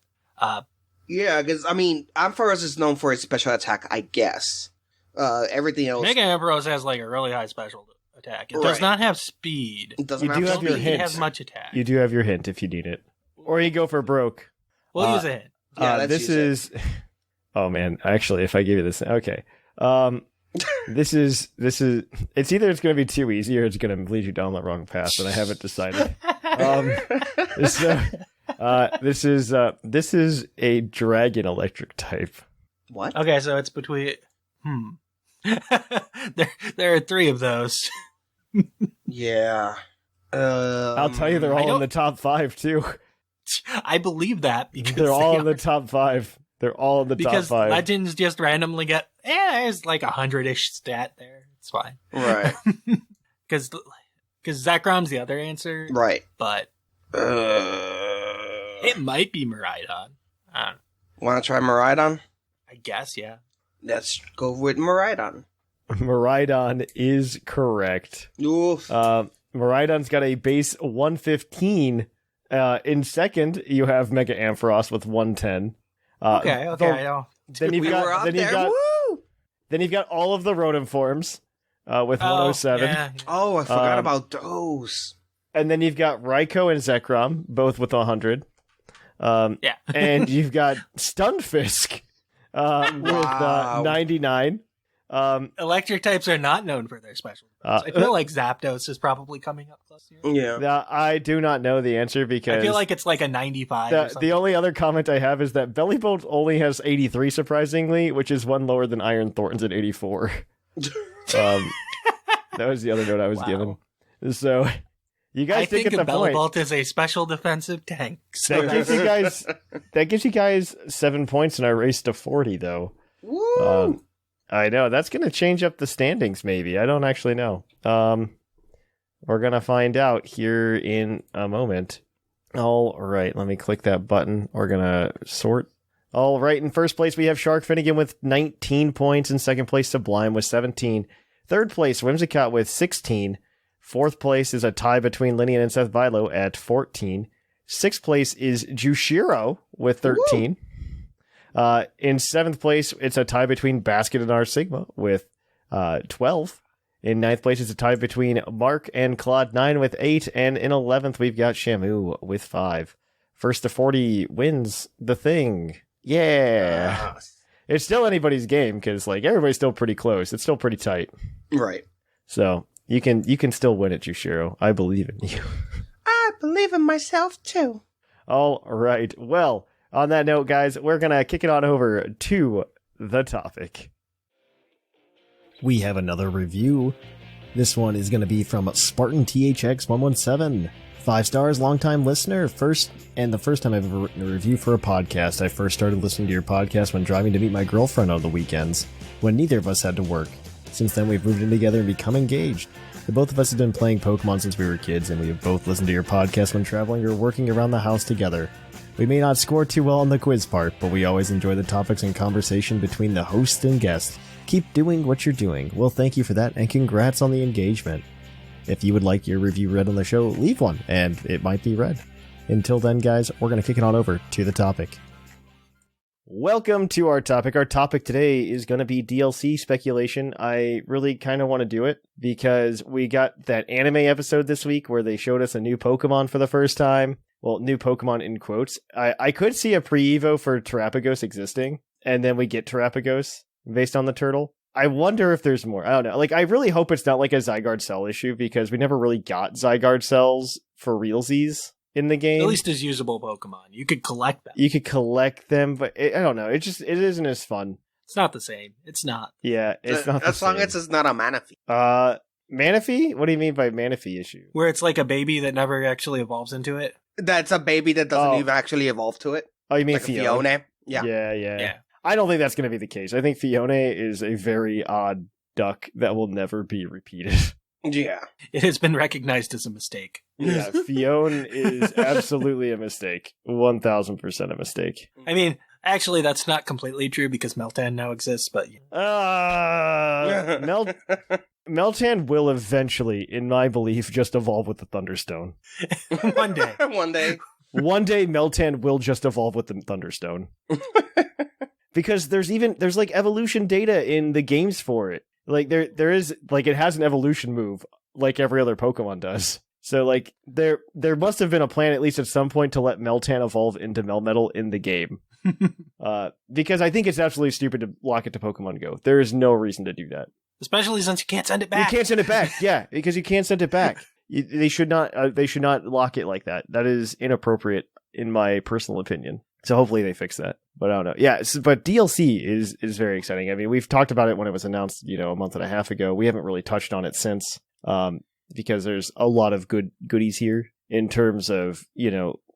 Yeah, because, I mean, Ampharos is known for its special attack, I guess. Everything else... Mega Ampharos has like a really high special attack. It does Right. not have speed. It doesn't You have do have speed. your It hint. has much attack. You do have your hint if you need it. Or you go for broke. We'll use a hint. Yeah, let's this use is... Oh, man. Actually, if I give you this... Okay. This is... It's either it's going to be too easy or it's going to lead you down the wrong path, and I haven't decided. This is a dragon electric type. What? Okay, so it's between... there are 3 of those. Yeah. I'll tell you, they're I all in don't- the top 5, too. I believe that because They're all they in the are. top 5. They're all in the Because top 5. Legends just randomly get... there's like 100-ish stat there. It's fine. Right. Because Zekrom's the other answer, Right. but it might be Miraidon. I don't know. Want to try Miraidon? I guess, yeah. Let's go with Miraidon. Miraidon is correct. Oof. Miraidon's got a base 115. In second, you have Mega Ampharos with 110. Okay, I know. Then you've We were got up then you've there. got Woo! then you've got all of the Rotom forms with 107. Yeah. Oh, I forgot Um, about those. And then you've got Raikou and Zekrom, both with 100. Yeah. And you've got Stunfisk with Wow. 99. Electric types are not known for their special defense. I feel like Zapdos is probably coming up close here. Yeah. Now, I do not know the answer because I feel like it's like a 95 or something. the only other comment I have is that Bellybolt only has 83, surprisingly, which is one lower than Iron Thorns at 84. That was the other note I was Wow. given. So, you guys I think at the point. Bellibolt is a special defensive tank. So That gives you guys 7 points, and I raced to 40, though. Woo! I know that's going to change up the standings. Maybe I don't actually know. We're gonna find out here in a moment. All right, let me click that button. We're gonna sort. All right, in first place we have Shark Finnegan with 19 points. In second place, Sublime with 17. Third place, Whimsicott with 16. Fourth place is a tie between Linian and Seth Vilo at 14. Sixth place is Jushiro with 13. In seventh place, it's a tie between Basket and R Sigma with 12. In ninth place, it's a tie between Mark and Claude 9 with 8. And in 11th, we've got Shamu with 5. First to 40 wins the thing. Yeah. It's still anybody's game because like everybody's still pretty close. It's still pretty tight. Right. So you can still win it, Jushiro. I believe in you. I believe in myself too. All right. Well, on that note, guys, we're going to kick it on over to the topic. We have another review. This one is going to be from Spartan THX 117. 5 stars, longtime listener. The first time I've ever written a review for a podcast. I first started listening to your podcast when driving to meet my girlfriend on the weekends, when neither of us had to work. Since then, we've moved in together and become engaged. The both of us have been playing Pokemon since we were kids, and we have both listened to your podcast when traveling or working around the house together. We may not score too well on the quiz part, but we always enjoy the topics and conversation between the host and guest. Keep doing what you're doing. Well, thank you for that, and congrats on the engagement. If you would like your review read on the show, leave one, and it might be read. Until then, guys, we're going to kick it on over to the topic. Welcome to our topic. Our topic today is going to be DLC speculation. I really kind of want to do it because we got that anime episode this week where they showed us a new Pokemon for the first time. new Pokemon in quotes. I could see a pre-Evo for Terapagos existing, and then we get Terapagos based on the turtle. I wonder if there's more. I don't know. Like, I really hope it's not like a Zygarde cell issue, because we never really got Zygarde cells for realsies in the game. At least as usable Pokemon. You could collect them. You could collect them, but I don't know. It isn't as fun. It's not the same. It's not. Yeah, it's not the as long same. as it's not a Manaphy. Manaphy? What do you mean by Manaphy issue? Where it's like a baby that never actually evolves into it. That's a baby that doesn't even actually evolve to it. Oh, you mean Like a Fiona? Yeah. Yeah. I don't think that's going to be the case. I think Fiona is a very odd duck that will never be repeated. Yeah. It has been recognized as a mistake. Yeah, Fiona is absolutely a mistake. 1000% a mistake. I mean, actually, that's not completely true because Meltan now exists, but... Meltan will eventually, in my belief, just evolve with the Thunderstone. One day. One day. One day, Meltan will just evolve with the Thunderstone. Because there's like evolution data in the games for it. Like there is, like, it has an evolution move like every other Pokemon does. So like there must have been a plan at least at some point to let Meltan evolve into Melmetal in the game. Because I think it's absolutely stupid to lock it to Pokemon Go. There is no reason to do that. Especially since you can't send it back. You can't send it back. Yeah, because you can't send it back. They should not lock it like that. That is inappropriate in my personal opinion. So hopefully they fix that. But I don't know. Yeah, but DLC is very exciting. I mean, we've talked about it when it was announced, a month and a half ago. We haven't really touched on it since, because there's a lot of goodies here in terms of,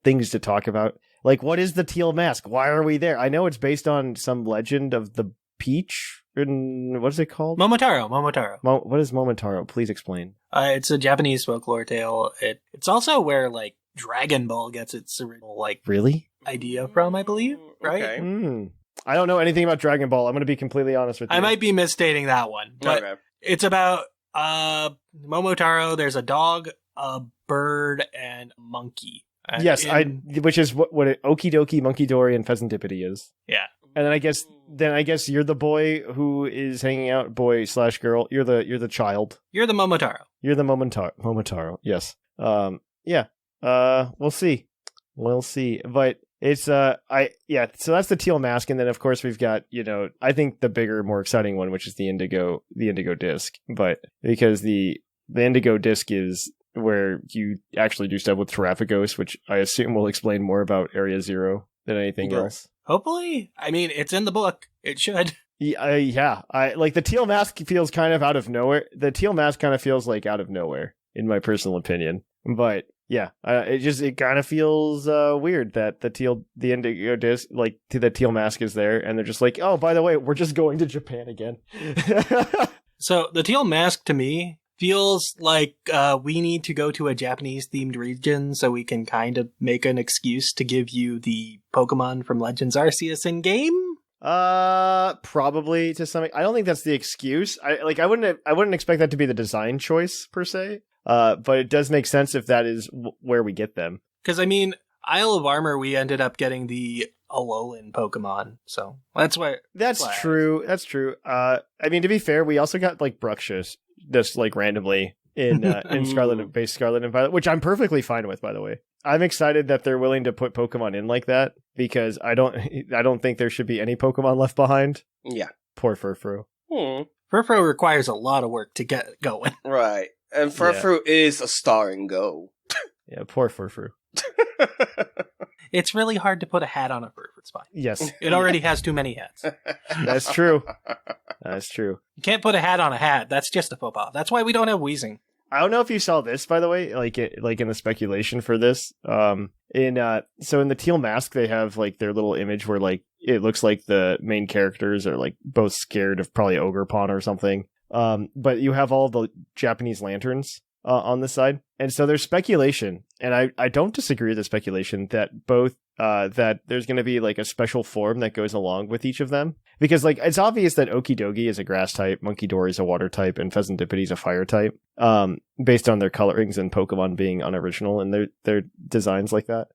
things to talk about. Like, what is the teal mask? Why are we there? I know it's based on some legend of the peach. What is it called? Momotaro. What is Momotaro? Please explain. It's a Japanese folklore tale. It's also where, like, Dragon Ball gets its original, like... Really? Idea from, I believe, right? Okay. I don't know anything about Dragon Ball. I'm going to be completely honest with you. I might be misstating that one, but It's about Momotaro. There's a dog, a bird, and a monkey. Yes, which is what Okie Dokie, Monkey Dory, and Pheasantipity is. Yeah. And then I guess you're the boy who is hanging out, boy/girl. You're the child. You're the Momotaro. You're the Momotaro. Yes. We'll see. But it's so that's the teal mask, and then of course we've got, I think the bigger, more exciting one, which is the indigo disc. But because the indigo disc is where you actually do stuff with Terapagos, which I assume will explain more about Area Zero than anything else. Hopefully. I mean, it's in the book. It should. Yeah. I like the teal mask feels kind of out of nowhere. The teal mask kind of feels like out of nowhere, in my personal opinion. But yeah, it kind of feels weird that the indigo disc, like the teal mask, is there, and they're just like, oh, by the way, we're just going to Japan again. So the teal mask to me feels like we need to go to a Japanese-themed region so we can kind of make an excuse to give you the Pokemon from Legends Arceus in-game? Probably to some. I don't think that's the excuse. I wouldn't expect that to be the design choice per se. But it does make sense if that is where we get them. Because I mean, Isle of Armor, we ended up getting the Alolan Pokemon, so that's why. That's true. That's true. I mean, to be fair, we also got like Bruxish just like randomly in Scarlet and Violet, which I'm perfectly fine with, by the way. I'm excited that they're willing to put Pokemon in like that, because I don't think there should be any Pokemon left behind. Yeah. Poor Furfrou. Furfrou requires a lot of work to get going. Right. And Furfrou is a star and go. Yeah, poor Furfrou. It's really hard to put a hat on a Furfrou spine. Yes. It already has too many hats. That's true. That's true. You can't put a hat on a hat. That's just a faux pas. That's why we don't have Weezing. I don't know if you saw this, by the way, like in the speculation for this. So in the teal mask, they have like their little image where like it looks like the main characters are like both scared of probably Ogerpon or something. But you have all the Japanese lanterns on the side, and so there's speculation, and I don't disagree with the speculation that both that there's going to be like a special form that goes along with each of them, because like it's obvious that Okidogi is a grass type, Monkey Dory is a water type, and Pheasantipity is a fire type, based on their colorings and Pokemon being unoriginal and their designs like that.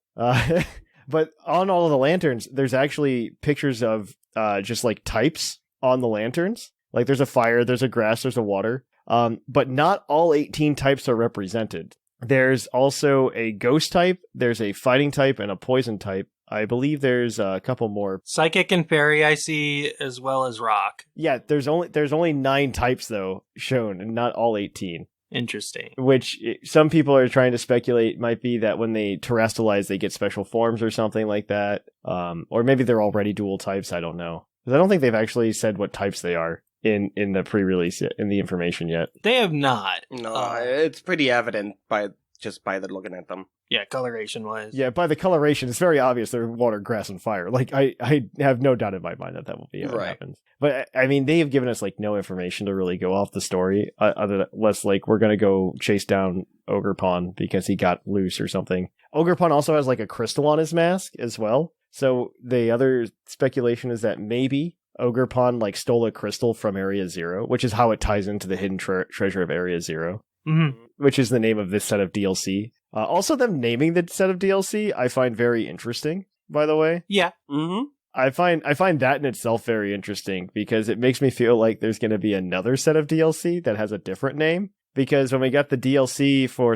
But on all of the lanterns, there's actually pictures of just like types on the lanterns. Like there's a fire, there's a grass, there's a water. But not all 18 types are represented. There's also a ghost type, there's a fighting type, and a poison type. I believe there's a couple more. Psychic and fairy I see, as well as rock. Yeah, there's only 9 types though shown, and not all 18. Interesting. Which some people are trying to speculate might be that when they terrestrialize, they get special forms or something like that. Or maybe they're already dual types. I don't know. Because I don't think they've actually said what types they are in the pre-release in the information yet. They have not. No, it's pretty evident by the looking at them. Yeah, coloration wise. Yeah, by the coloration, it's very obvious they're water, grass, and fire. Like, I have no doubt in my mind that will be how it happens. But, I mean, they have given us, like, no information to really go off the story, unless, like, we're gonna go chase down Ogerpon because he got loose or something. Ogerpon also has, like, a crystal on his mask as well. So, the other speculation is that maybe Ogerpon, like, stole a crystal from Area Zero, which is how it ties into the hidden treasure of Area Zero. Mm-hmm. Which is the name of this set of DLC. Also, them naming the set of DLC, I find very interesting, by the way. Yeah. Mm-hmm. I find that in itself very interesting because it makes me feel like there's going to be another set of DLC that has a different name. Because when we got the DLC for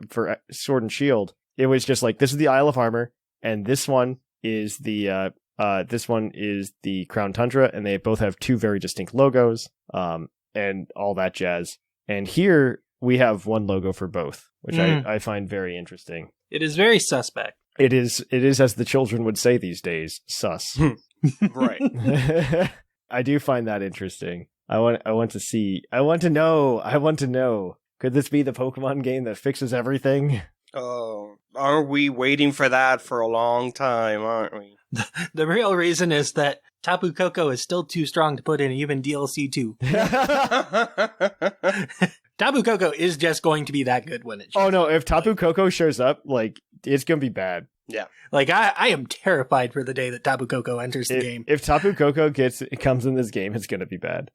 for Sword and Shield, it was just like, this is the Isle of Armor, and this one is the Crown Tundra, and they both have 2 very distinct logos, and all that jazz. And here we have one logo for both, which I find very interesting. It is very suspect. It is, as the children would say these days, sus. Right. I do find that interesting. I want to know. Could this be the Pokemon game that fixes everything? Oh, aren't we waiting for that for a long time, aren't we? The real reason is that Tapu Koko is still too strong to put in even DLC 2. Tapu Koko is just going to be that good when it shows Oh no, if Tapu Koko shows up, like, it's gonna be bad. Yeah. Like, I am terrified for the day that Tapu Koko enters the game. If Tapu Koko comes in this game, it's gonna be bad.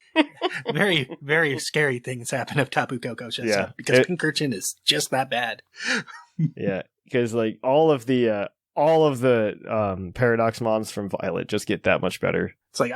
Very, very scary things happen if Tapu Koko shows up, because Pincurchin is just that bad. Yeah, because like all of the Paradox mons from Violet just get that much better. It's like,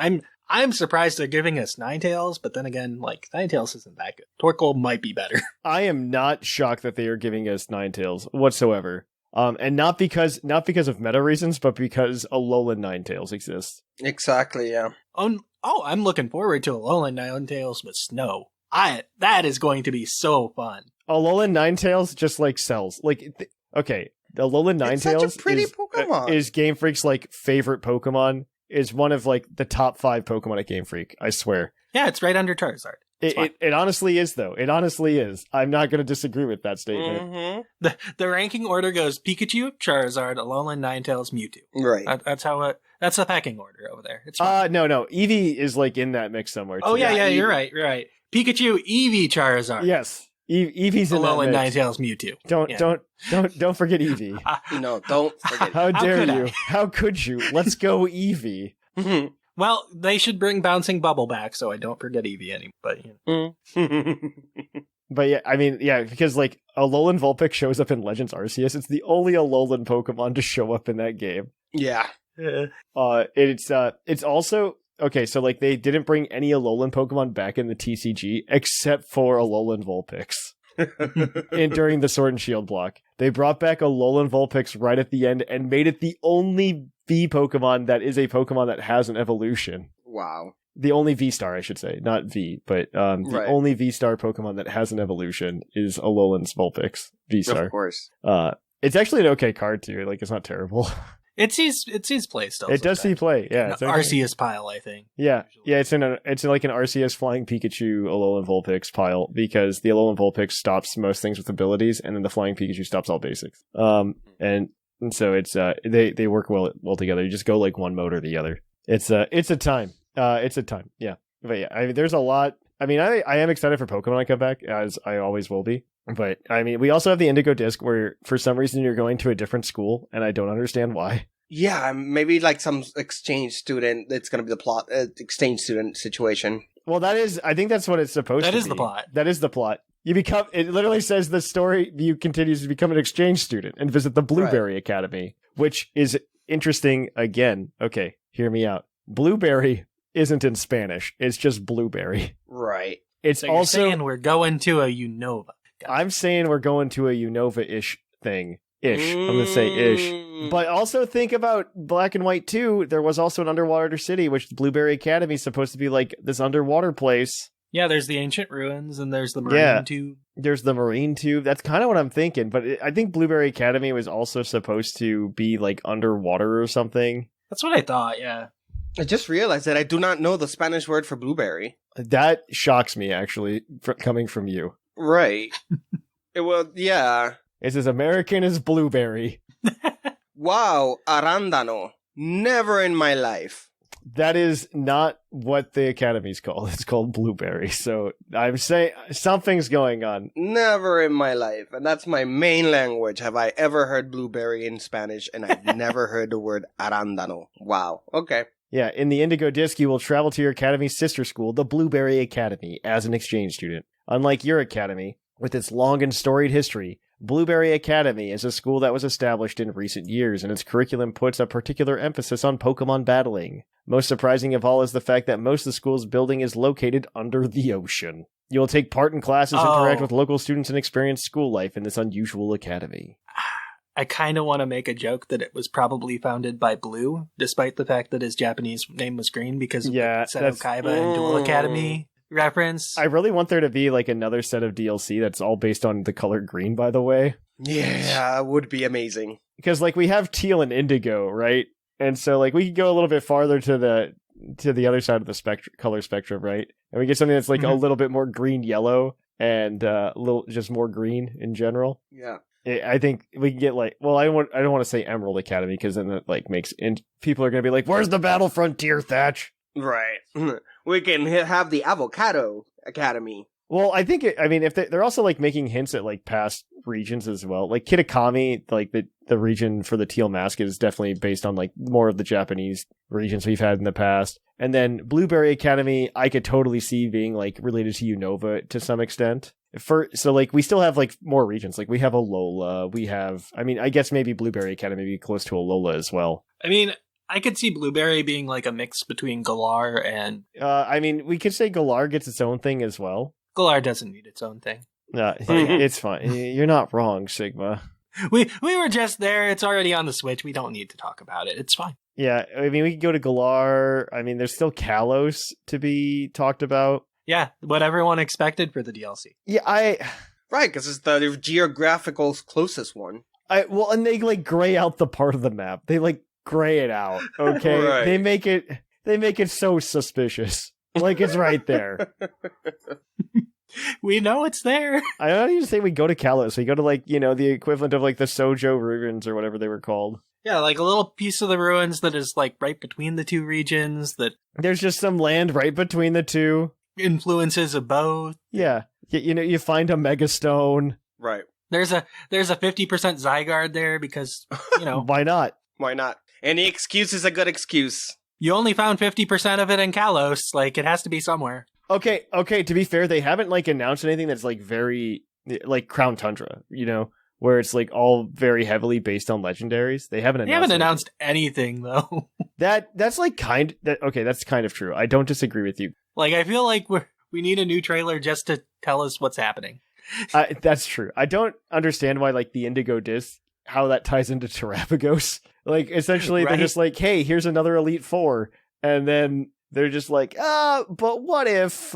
I'm surprised they're giving us Ninetales, but then again, like, Ninetales isn't that good. Torkoal might be better. I am not shocked that they are giving us Ninetales whatsoever. And not because of meta reasons, but because Alolan Ninetales exists. Exactly, yeah. Oh, I'm looking forward to Alolan Ninetales with snow. That is going to be so fun. Alolan Ninetales just like sells. Like, okay, Alolan Ninetales such a pretty Pokemon. Is Game Freak's like favorite Pokemon. Is one of like the top 5 Pokemon at Game Freak. I swear. Yeah, it's right under Charizard. It honestly is, though. It honestly is. I'm not going to disagree with that statement. Mm-hmm. The ranking order goes Pikachu, Charizard, Alolan, Ninetales, Mewtwo. Right. That's the packing order over there. It's fine. No. Eevee is like in that mix somewhere. Oh too. yeah, you're right. Pikachu, Eevee, Charizard. Yes. Eevee's in Alolan, that mix. Ninetales, Mewtwo. Don't forget Eevee. No, don't forget. How dare you? How could you? Let's go Eevee. Well, they should bring Bouncing Bubble back so I don't forget Eevee anymore. But, But yeah, I mean, yeah, because like Alolan Vulpix shows up in Legends Arceus. It's the only Alolan Pokemon to show up in that game. Yeah. It's also okay. So like they didn't bring any Alolan Pokemon back in the TCG except for Alolan Vulpix. During the Sword and Shield block, they brought back Alolan Vulpix right at the end and made it the only V Pokemon that is a Pokemon that has an evolution. Wow. The only V-Star, I should say. Not V, but the only V-Star Pokemon that has an evolution is Alolan's Vulpix V-Star. Of course. It's actually an okay card, too. Like, it's not terrible. It sees play still. It does see play, yeah. It's Arceus pile, I think. Yeah, it's like an Arceus Flying Pikachu Alolan Vulpix pile, because the Alolan Vulpix stops most things with abilities, and then the Flying Pikachu stops all basics. And so it's they work well together. You just go like one mode or the other. It's a time. Yeah. But yeah, I mean, there's a lot. I mean, I am excited for Pokemon to come back, as I always will be. But, I mean, we also have the Indigo Disc where, for some reason, you're going to a different school, and I don't understand why. Yeah, maybe like some exchange student. It's going to be the plot, exchange student situation. Well, I think that's what it's supposed to be. That is the plot. That is the plot. It literally says the story, you continues to become an exchange student and visit the Blueberry Academy, which is interesting again. Okay, hear me out. Blueberry isn't in Spanish. It's just Blueberry. Right. It's so you're also saying we're going to a Unova. I'm saying we're going to a Unova-ish thing. Ish. I'm going to say ish. But also think about Black and White 2. There was also an underwater city, which Blueberry Academy is supposed to be like this underwater place. Yeah, there's the ancient ruins and there's the marine tube. There's the marine tube. That's kind of what I'm thinking. But I think Blueberry Academy was also supposed to be like underwater or something. That's what I thought, yeah. I just realized that I do not know the Spanish word for blueberry. That shocks me, actually, coming from you. Right. Well, yeah. It's as American as blueberry. Wow, arándano. Never in my life. That is not what the Academy's called. It's called blueberry. So I'm saying something's going on. Never in my life. And that's my main language. Have I ever heard blueberry in Spanish? And I've never heard the word arándano. Wow. Okay. Yeah, in the Indigo Disc, you will travel to your Academy's sister school, the Blueberry Academy, as an exchange student. Unlike your Academy, with its long and storied history, Blueberry Academy is a school that was established in recent years, and its curriculum puts a particular emphasis on Pokemon battling. Most surprising of all is the fact that most of the school's building is located under the ocean. You will take part in classes, interact with local students, and experience school life in this unusual academy. I kind of want to make a joke that it was probably founded by Blue, despite the fact that his Japanese name was Green because of the Seto Kaiba and Dual Academy reference. I really want there to be like another set of DLC that's all based on the color green, by the way. Yeah, it would be amazing. Because like we have teal and indigo, right? And so like we could go a little bit farther to the other side of the color spectrum, right? And we get something that's like a little bit more green yellow and a little just more green in general. Yeah. I think we can get like, well, I don't want to say Emerald Academy because then it like makes people are going to be like, where's the Battle Frontier, Thatch? Right. We can have the Avocado Academy. Well, I think if they're also like making hints at like past regions as well. Like Kitakami, like the region for the teal mask is definitely based on like more of the Japanese regions we've had in the past. And then Blueberry Academy, I could totally see being like related to Unova to some extent. So like we still have like more regions. Like we have Alola, I guess maybe Blueberry Academy would be close to Alola as well. I mean, I could see Blueberry being like a mix between Galar and... we could say Galar gets its own thing as well. Galar doesn't need its own thing. No, it's fine. You're not wrong, Sigma. We were just there. It's already on the Switch. We don't need to talk about it. It's fine. Yeah, I mean, we could go to Galar. I mean, there's still Kalos to be talked about. Yeah, what everyone expected for the DLC. Yeah, Right, because it's the geographical closest one. And they like gray out the part of the map. They like gray it out. Okay, Right. They make it so suspicious. Like it's right there. We know it's there. I don't even say we go to Kalos. We go to like the equivalent of like the Sojo ruins or whatever they were called. Yeah, like a little piece of the ruins that is like right between the two regions. That there's just some land right between the two. Influences of both. Yeah, you find a megastone. Right. There's a 50% Zygarde there because Why not? Why not? Any excuse is a good excuse. You only found 50% of it in Kalos. Like it has to be somewhere. Okay. To be fair, they haven't like announced anything that's like very like Crown Tundra, where it's like all very heavily based on legendaries. They haven't announced anything though. That's like that's kind of true. I don't disagree with you. Like I feel like we need a new trailer just to tell us what's happening. That's true. I don't understand why like the Indigo Disc, how that ties into Terrapagos. Like essentially Right. They're just like, hey, here's another Elite Four, and then they're just like, but what if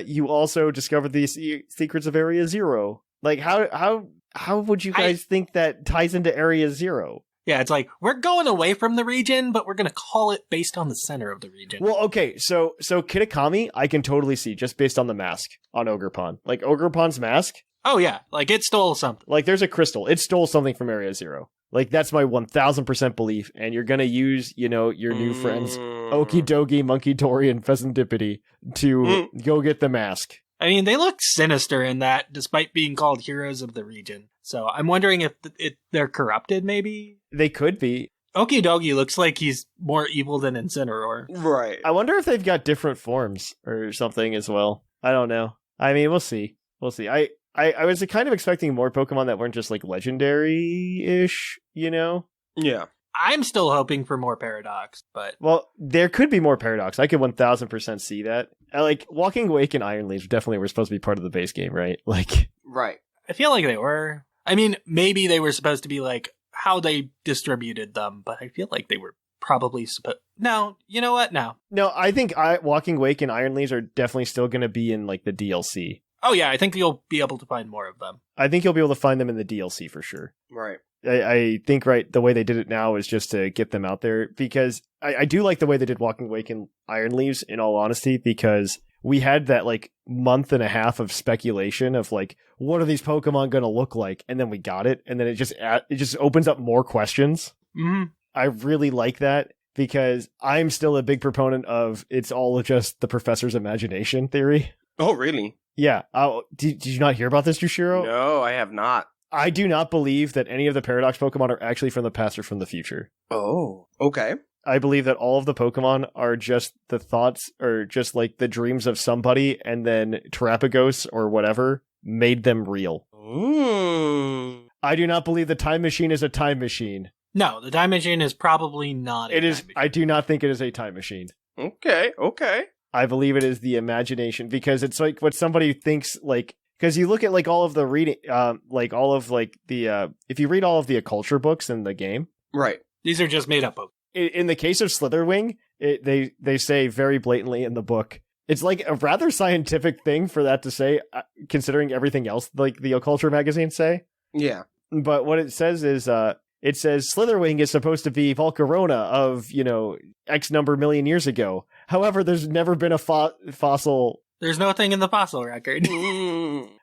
you also discovered the secrets of Area Zero? Like how would you guys think that ties into Area Zero? Yeah, it's like, we're going away from the region, but we're going to call it based on the center of the region. Well, okay, so Kitakami, I can totally see, just based on the mask on Ogerpon. Like, Ogerpon's mask? Oh, yeah, like, it stole something. Like, there's a crystal. It stole something from Area Zero. Like, that's my 1000% belief, and you're gonna use, your new friends, Okidogi, Monkey Tori, and Pheasantipity to go get the mask. I mean, they look sinister in that, despite being called heroes of the region. So I'm wondering if they're corrupted, maybe? They could be. Okidogi looks like he's more evil than Incineroar. Right. I wonder if they've got different forms or something as well. I don't know. I mean, we'll see. I was kind of expecting more Pokemon that weren't just like legendary-ish, Yeah. I'm still hoping for more Paradox, but... Well, there could be more Paradox. I could 1000% see that. Like, Walking Awake and Iron Leaf definitely were supposed to be part of the base game, right? Like... Right. I feel like they were. I mean, maybe they were supposed to be like how they distributed them, but I feel like they were probably supposed. No, you know what? No. No, I think Walking Wake and Iron Leaves are definitely still going to be in like the DLC. Oh yeah, I think you'll be able to find more of them. I think you'll be able to find them in the DLC for sure. Right. I think the way they did it now is just to get them out there, because I do like the way they did Walking Wake and Iron Leaves, in all honesty, because we had that like month and a half of speculation of like, what are these Pokemon going to look like? And then we got it. And then it just opens up more questions. Mm-hmm. I really like that, because I'm still a big proponent of it's all just the professor's imagination theory. Oh, really? Yeah. Did you not hear about this, Jushiro? No, I have not. I do not believe that any of the Paradox Pokemon are actually from the past or from the future. Oh, okay. I believe that all of the Pokemon are just the thoughts or just like the dreams of somebody, and then Terapagos or whatever made them real. I do not believe the time machine is a time machine. No, the time machine is probably not a It is. time machine. I do not think it is a time machine. Okay. I believe it is the imagination, because it's like what somebody thinks, like, because you look at like all of the reading, like all of like the, if you read all of the Occulture books in the game. Right. These are just made up Pokemon. In the case of Slitherwing, they say very blatantly in the book, it's like a rather scientific thing for that to say, considering everything else like the Occulture magazines say. Yeah. But what it says is, it says Slitherwing is supposed to be Volcarona of, X number million years ago. However, there's never been a fossil. There's nothing in the fossil record.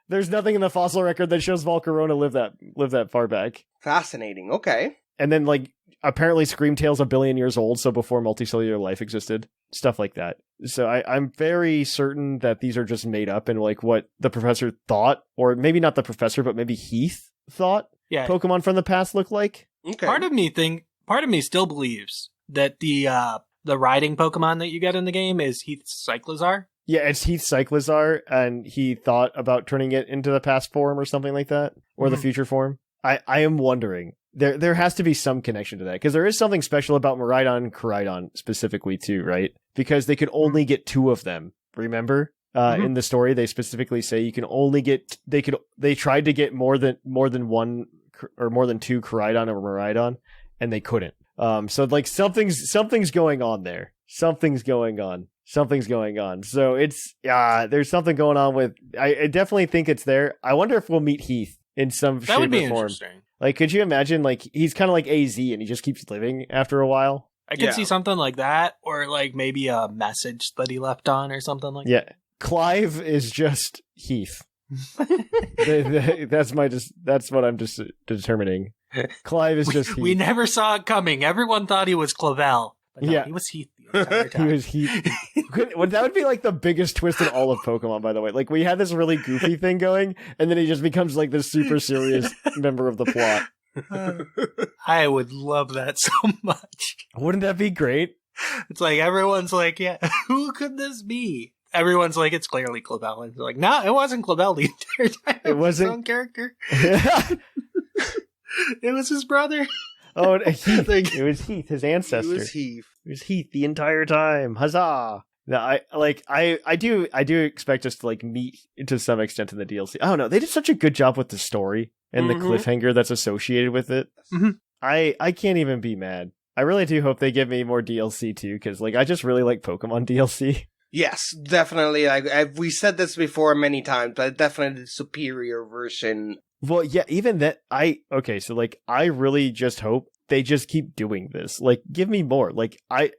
There's nothing in the fossil record that shows Volcarona live that far back. Fascinating. Okay. And then, like, apparently Screamtail's a billion years old, so before multicellular life existed. Stuff like that. So I'm very certain that these are just made up, and like what the professor thought, or maybe not the professor, but maybe Heath thought Pokemon from the past look like. Okay. Part of me still believes that the riding Pokemon that you get in the game is Heath's Cyclizar. Yeah, it's Heath's Cyclizar, and he thought about turning it into the past form or something like that, or the future form. I am wondering. There has to be some connection to that, because there is something special about Miraidon and Koraidon specifically too, right? Because they could only get 2 of them. Remember, in the story, they specifically say you can only get. They tried to get more than 1 or more than 2 Koraidon or Miraidon, and they couldn't. So like something's going on there. Something's going on. So it's there's something going on with. I definitely think it's there. I wonder if we'll meet Heath in some shape or form. Interesting. Like, could you imagine, like, he's kind of like AZ and he just keeps living after a while? I could see something like that, or like maybe a message that he left on or something like that. Yeah. Clive is just Heath. That's what I'm just determining. Clive is just Heath. We never saw it coming. Everyone thought he was Clavel. But no, he was Heath the entire time. He was Heath. That would be like the biggest twist in all of Pokemon, by the way. Like, we had this really goofy thing going, and then he just becomes like this super serious member of the plot. I would love that so much. Wouldn't that be great? It's like everyone's like, yeah, who could this be? Everyone's like, it's clearly Clavel. And it's like, no, it wasn't Clavel the entire time. It wasn't his own character. It was his brother. Oh, Heath. It was Heath, his ancestor. It was Heath the entire time. Huzzah! Now, I do expect us to like meet to some extent in the DLC. I don't know. They did such a good job with the story and the cliffhanger that's associated with it. I can't even be mad. I really do hope they give me more DLC too, because like I just really like Pokemon DLC. Yes, definitely. We said this before many times, but definitely the superior version. Well, yeah, even that, I really just hope they just keep doing this. Like, give me more. Like, I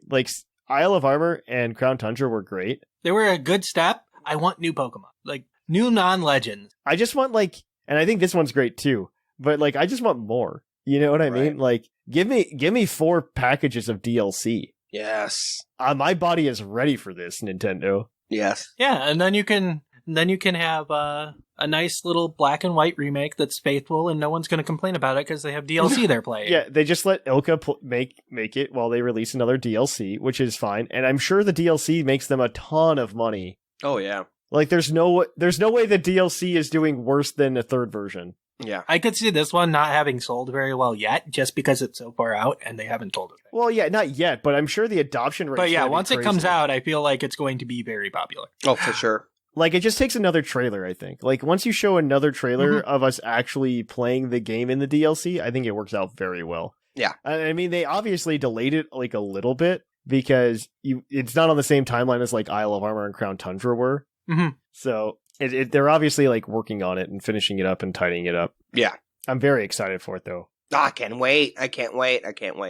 like, Isle of Armor and Crown Tundra were great. They were a good step. I want new Pokemon. Like, new non-legends. I just want, like, and I think this one's great too, but, like, I just want more. You know what I mean? Like, give me 4 packages of DLC. Yes. My body is ready for this, Nintendo. Yes. Yeah, and then you can have a nice little black and white remake that's faithful, and no one's going to complain about it because they have DLC they're playing. Yeah, they just let Ilka make it while they release another DLC, which is fine. And I'm sure the DLC makes them a ton of money. Oh yeah. Like there's no way the DLC is doing worse than a 3rd version. Yeah. I could see this one not having sold very well yet, just because it's so far out and they haven't told it. Well, yeah, not yet, but I'm sure the adoption rate. But yeah, once it comes out, I feel like it's going to be very popular. Oh, for sure. Like, it just takes another trailer, I think. Like, once you show another trailer of us actually playing the game in the DLC, I think it works out very well. Yeah. I mean, they obviously delayed it, like, a little bit, because it's not on the same timeline as, like, Isle of Armor and Crown Tundra were. Mm-hmm. So, they're obviously, like, working on it and finishing it up and tidying it up. Yeah. I'm very excited for it, though. Oh, I can't wait. I can't wait.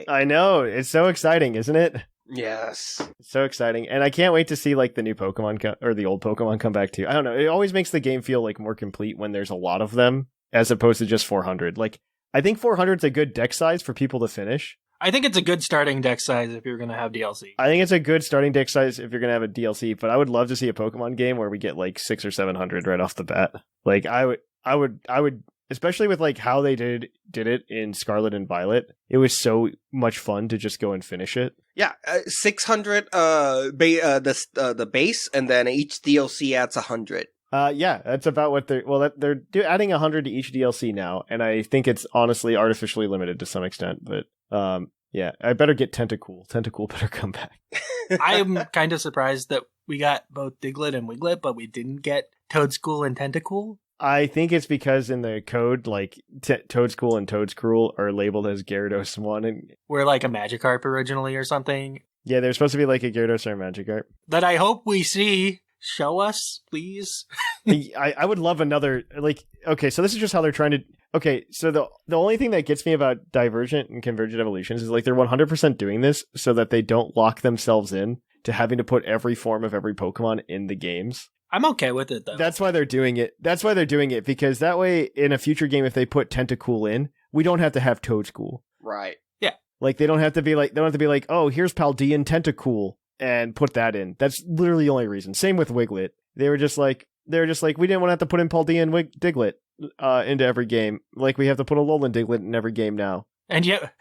I know. It's so exciting, isn't it? Yes. It's so exciting. And I can't wait to see, like, the new Pokemon or the old Pokemon come back, too. I don't know. It always makes the game feel, like, more complete when there's a lot of them, as opposed to just 400. Like, I think 400 is a good deck size for people to finish. I think it's a good starting deck size if you're going to have DLC. I think it's a good starting deck size if you're going to have a DLC, but I would love to see a Pokemon game where we get, like, 600 or 700 right off the bat. Like, I would, especially with, like, how they did it in Scarlet and Violet. It was so much fun to just go and finish it. Yeah, 600 the base, and then each DLC adds 100. Yeah, that's about what they're adding 100 to each DLC now, and I think it's honestly artificially limited to some extent, but yeah, I better get Tentacool. Tentacool better come back. I'm kind of surprised that we got both Diglett and Wiglet, but we didn't get Toadscool and Tentacool. I think it's because in the code, like, Toadscool and Toadscruel are labeled as Gyarados 1. And we're like a Magikarp originally or something. Yeah, they're supposed to be like a Gyarados or a Magikarp. That I hope we see. Show us, please. I would love another, like, okay, so this is just how they're trying to... Okay, so the only thing that gets me about Divergent and Convergent Evolutions is, like, they're 100% doing this so that they don't lock themselves in to having to put every form of every Pokemon in the games. I'm okay with it, though. That's why they're doing it. Because that way, in a future game, if they put Tentacool in, we don't have to have Toadscool. Right. Yeah. Like, they don't have to be like, oh, here's Paldean Tentacool, and put that in. That's literally the only reason. Same with Wiglet. They were just like, we didn't want to have to put in Paldean Diglett into every game. Like, we have to put a Alolan Diglett in every game now. And yet,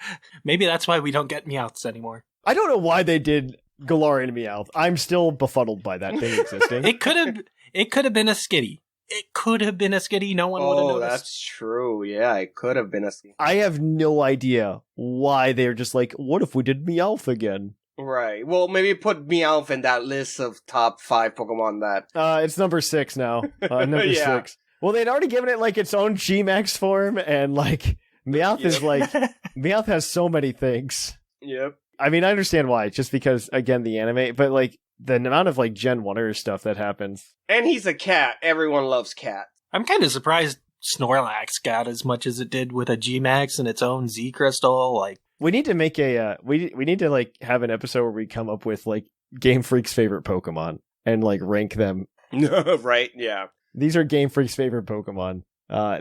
maybe that's why we don't get Meowths anymore. I don't know why they did Galarian and Meowth. I'm still befuddled by that thing existing. It could have been a Skitty. It could have been a Skitty. No one would have noticed. That's true. Yeah, it could have been a Skitty. I have no idea why they're just like, what if we did Meowth again? Right. Well, maybe put Meowth in that list of top 5 Pokemon that... It's number 6 now. Number 6. Well, they'd already given it, like, its own G-Max form, and, like, Meowth is, like... Meowth has so many things. Yep. I mean, I understand why, just because, again, the anime, but, like, the amount of, like, Gen 1er stuff that happens. And he's a cat. Everyone loves cats. I'm kind of surprised Snorlax got as much as it did with a G-Max and its own Z-Crystal, like... We need to make a, we need to, like, have an episode where we come up with, like, Game Freak's favorite Pokemon and, like, rank them. Right, yeah. These are Game Freak's favorite Pokemon.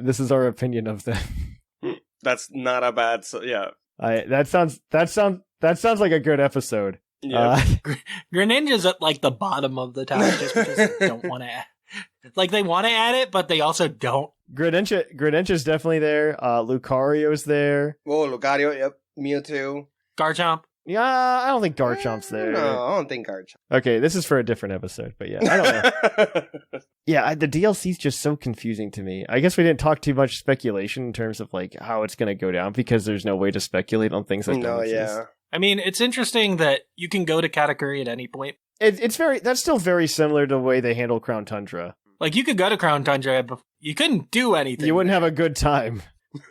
This is our opinion of them. That's not a bad, yeah. That sounds like a good episode. Yeah. Greninja's at, like, the bottom of the top just because they don't want to like, they want to add it, but they also don't. Greninja's definitely there. Lucario's there. Oh, Lucario, yep. Mewtwo. Garchomp. Yeah, I don't think Garchomp's there. No, I don't think Garchomp. Okay, this is for a different episode, but yeah, I don't know. Yeah, the DLC's just so confusing to me. I guess we didn't talk too much speculation in terms of, like, how it's going to go down, because there's no way to speculate on things that don't exist. Yeah. I mean, it's interesting that you can go to Katakuri at any point. That's still very similar to the way they handle Crown Tundra. Like, you could go to Crown Tundra, but you couldn't do anything. You wouldn't have a good time.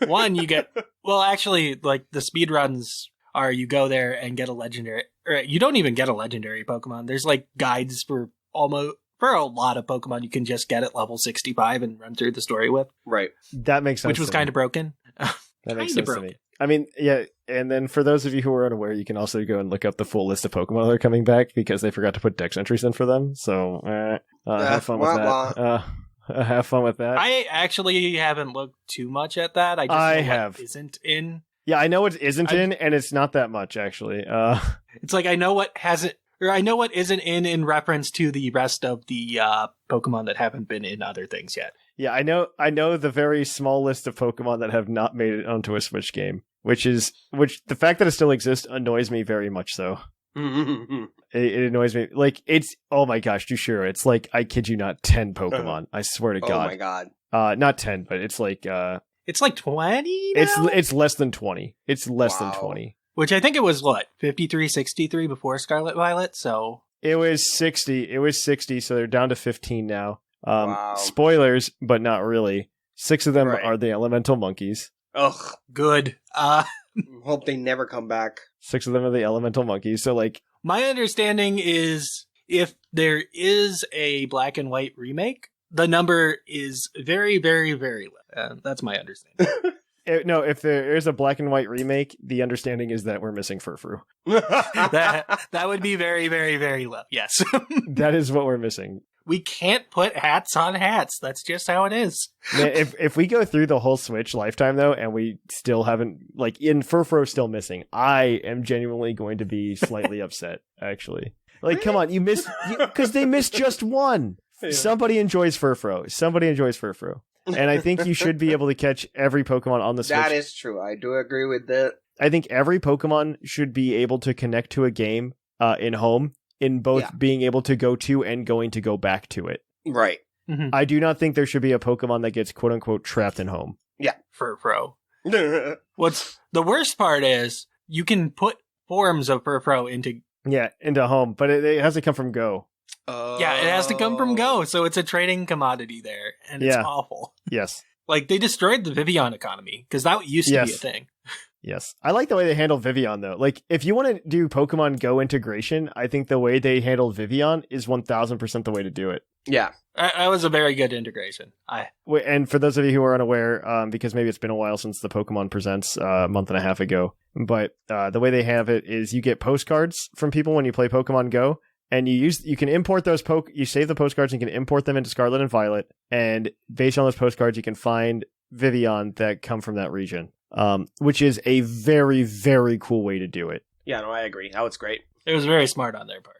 One, you get... Well, actually, like, the speedruns are you go there and get a legendary... Or you don't even get a legendary Pokemon. There's, like, guides for a lot of Pokemon you can just get at level 65 and run through the story with. Right. That makes sense. Which was kind of broken. That makes sense to me. I mean, yeah, and then for those of you who are unaware, you can also go and look up the full list of Pokemon that are coming back, because they forgot to put dex entries in for them. So, have fun with that. Have fun with that. I actually haven't looked too much at that. I know what isn't in. Yeah, I know what isn't in, and it's not that much, actually. It's like I know what isn't in reference to the rest of the Pokemon that haven't been in other things yet. Yeah, I know the very small list of Pokemon that have not made it onto a Switch game, which the fact that it still exists annoys me very much so. It annoys me. Like, it's, oh my gosh, Jushiro, it's like, I kid you not, 10 Pokemon. I swear to God. Oh my God. Not 10, but it's like, it's like 20 now? It's less than 20. It's less than 20. Which I think it was, 53, 63 before Scarlet Violet, so... It was 60. It was 60, so they're down to 15 now. Wow. Spoilers, but not really. 6 of them Right. are the elemental monkeys. Ugh. Good. Hope they never come back. 6 of them are the elemental monkeys. So, like, My understanding is if there is a black and white remake, the number is very, very, very low. That's my understanding. no, if there is a black and white remake, the understanding is that we're missing Furfru. that would be very, very, very low. Yes. That is what we're missing. We can't put hats on hats. That's just how it is. Man, if we go through the whole Switch lifetime, though, and we still haven't, like, in Furfro still missing, I am genuinely going to be slightly upset, actually. Like, come on, you missed, because they missed just one. Yeah. Somebody enjoys Furfro. And I think you should be able to catch every Pokemon on the Switch. That is true. I do agree with that. I think every Pokemon should be able to connect to a game in home, in both being able to go to and going to go back to it. Right. Mm-hmm. I do not think there should be a Pokemon that gets quote-unquote trapped in home. Yeah. Furfro. What's the worst part is you can put forms of Furfro into home, but it has to come from Go. Yeah, it has to come from Go, so it's a trading commodity there, and it's awful. Yes. Like, they destroyed the Vivillon economy, because that used to be a thing. Yes. I like the way they handle Vivillon, though. Like, if you want to do Pokemon Go integration, I think the way they handle Vivillon is 1000% the way to do it. Yeah. That was a very good integration. And for those of you who are unaware, because maybe it's been a while since the Pokemon Presents a month and a half ago, but the way they have it is you get postcards from people when you play Pokemon Go, and you can import those you save the postcards and you can import them into Scarlet and Violet, and based on those postcards you can find Vivillon that come from that region, which is a very, very cool way to do it. Yeah, no, I agree. That was great. It was very smart on their part.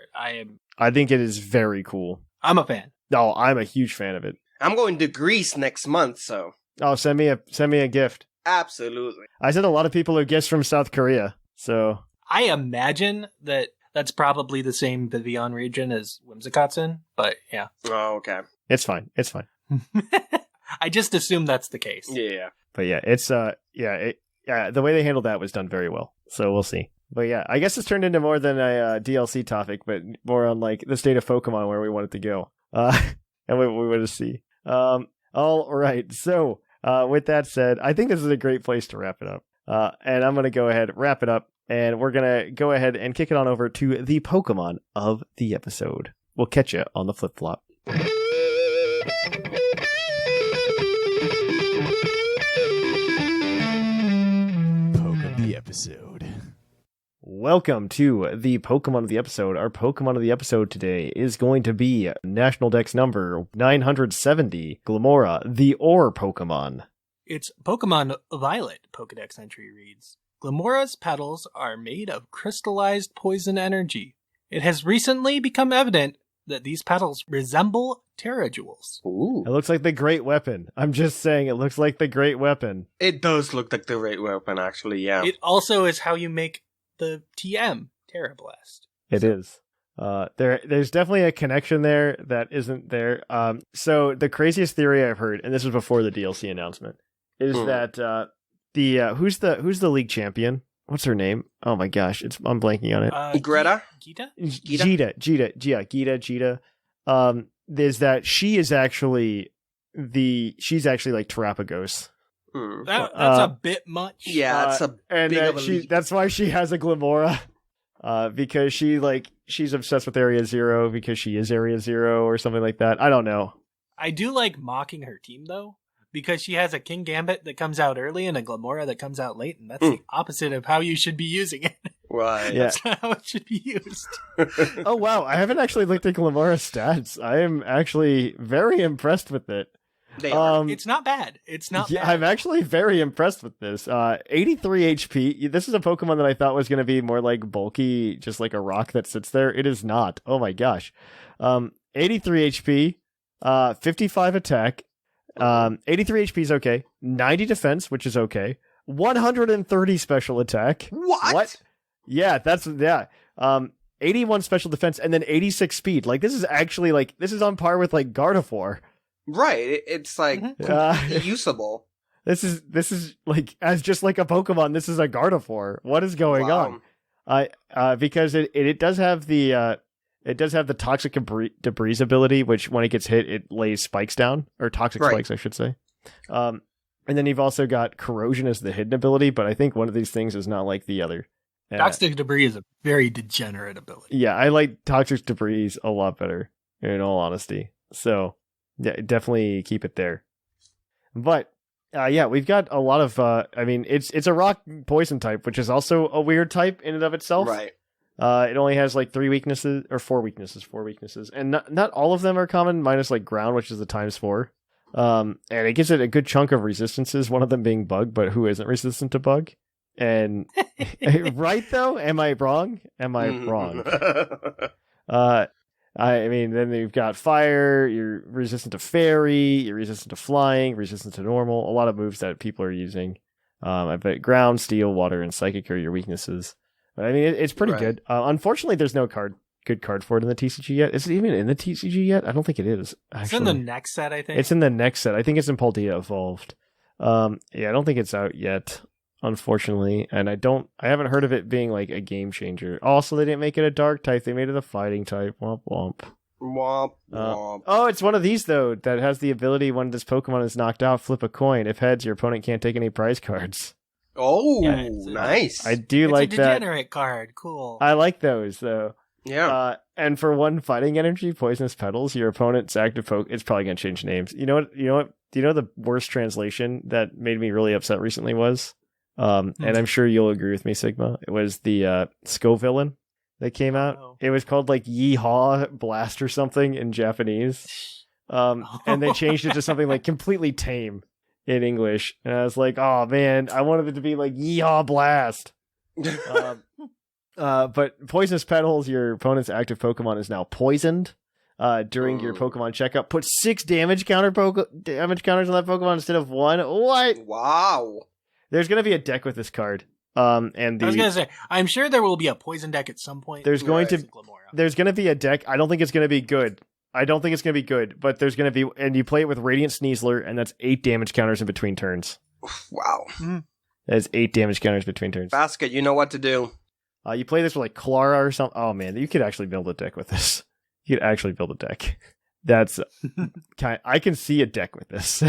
I think it is very cool. I'm a fan. No, I'm a huge fan of it. I'm going to Greece next month, so. Oh, send me a gift. Absolutely. I sent a lot of people a gift from South Korea, so. I imagine that's probably the same Vivillon region as Whimsicott's in, but yeah. Oh, okay. It's fine. I just assume that's the case. Yeah. But yeah, it's the way they handled that was done very well. So we'll see. But yeah, I guess it's turned into more than a DLC topic, but more on like the state of Pokemon, where we want it to go, and what we want to see. All right. So with that said, I think this is a great place to wrap it up. And I'm going to go ahead, wrap it up, and we're going to go ahead and kick it on over to the Pokemon of the episode. We'll catch you on the flip-flop. Episode. Welcome to the Pokemon of the episode. Our Pokemon of the episode today is going to be National Dex number 970, Glamora, the Ore Pokemon. It's Pokemon Violet, Pokedex entry reads. Glamora's petals are made of crystallized poison energy. It has recently become evident that these petals resemble Terrajewels. Ooh. It looks like the Great Weapon. I'm just saying, it looks like the Great Weapon. It does look like the Great Weapon, actually, yeah. It also is how you make the TM, Terrablast. It is. There's definitely a connection there that isn't there. So the craziest theory I've heard, and this was before the DLC announcement, is that who's the league champion? What's her name? Oh my gosh, I'm blanking on it. Greta? Gita? Gita. Is that she's actually like Terrapagos. That's a bit much. Yeah, that's a and big of a leap. that's why she has a Glamora. Because she's obsessed with Area Zero because she is Area Zero or something like that. I don't know. I do like mocking her team though, because she has a King Gambit that comes out early and a Glamora that comes out late, and that's the opposite of how you should be using it. Right. Yeah. That's not how it should be used. Oh wow, I haven't actually looked at Glamora's stats. I am actually very impressed with it. They are. It's not bad. It's not bad. I'm actually very impressed with this. 83 HP. This is a Pokemon that I thought was going to be more like bulky, just like a rock that sits there. It is not. Oh my gosh. 83 HP, 55 attack, 83 HP is okay. 90 defense, which is okay. 130 special attack. What? Yeah, 81 special defense and then 86 speed. Like this is actually this is on par with like Gardevoir. Right, it's like completely usable. This is like as just like a Pokemon. This is a Gardevoir. What is going on? Because it does have the It does have the toxic debris ability, which when it gets hit, it lays spikes down, or toxic spikes, I should say. And then you've also got corrosion as the hidden ability, but I think one of these things is not like the other. Toxic debris is a very degenerate ability. Yeah, I like toxic debris a lot better, in all honesty. So, yeah, definitely keep it there. But, we've got a lot of, it's a rock poison type, which is also a weird type in and of itself. Right. It only has like 4 weaknesses. And not all of them are common, minus like ground, which is the ×4. And it gives it a good chunk of resistances, one of them being bug, but who isn't resistant to bug? And right though? Am I wrong? Then you've got fire, you're resistant to fairy, you're resistant to flying, resistant to normal, a lot of moves that people are using. I bet ground, steel, water, and psychic are your weaknesses. But I mean, it's pretty good. Unfortunately, there's no good card for it in the TCG yet. Is it even in the TCG yet? I don't think it is. Actually. It's in the next set, I think. It's in the next set. I think it's in Paldea Evolved. I don't think it's out yet, unfortunately. And I haven't heard of it being like a game changer. Also, they didn't make it a dark type. They made it a fighting type. Womp womp. Womp womp. It's one of these, though, that has the ability when this Pokemon is knocked out, flip a coin. If heads, your opponent can't take any prize cards. Oh, yeah, nice. I do like that. It's a degenerate card. Cool. I like those, though. Yeah. And for 1 fighting energy, Poisonous Petals, your opponent's active it's probably going to change names. You know what? Do you know the worst translation that made me really upset recently was? And I'm sure you'll agree with me, Sigma. It was the Scovillain that came out. Oh. It was called like Yeehaw Blast or something in Japanese. And they changed it to something like completely tame in English. And I was like, oh man, I wanted it to be like Yeehaw Blast. But Poisonous Petals, your opponent's active Pokemon, is now poisoned. During your Pokemon checkup, put 6 damage counters on that Pokemon instead of 1. What? Wow. There's gonna be a deck with this card. I was gonna say, I'm sure there will be a poison deck at some point. There's gonna be a deck. I don't think it's gonna be good. But there's gonna be, and you play it with Radiant Sneasler, and that's 8 damage counters in between turns. Wow. That's 8 damage counters between turns. Basket, you know what to do. You play this with like Clara or something. Oh man, you could actually build a deck with this. That's I can see a deck with this.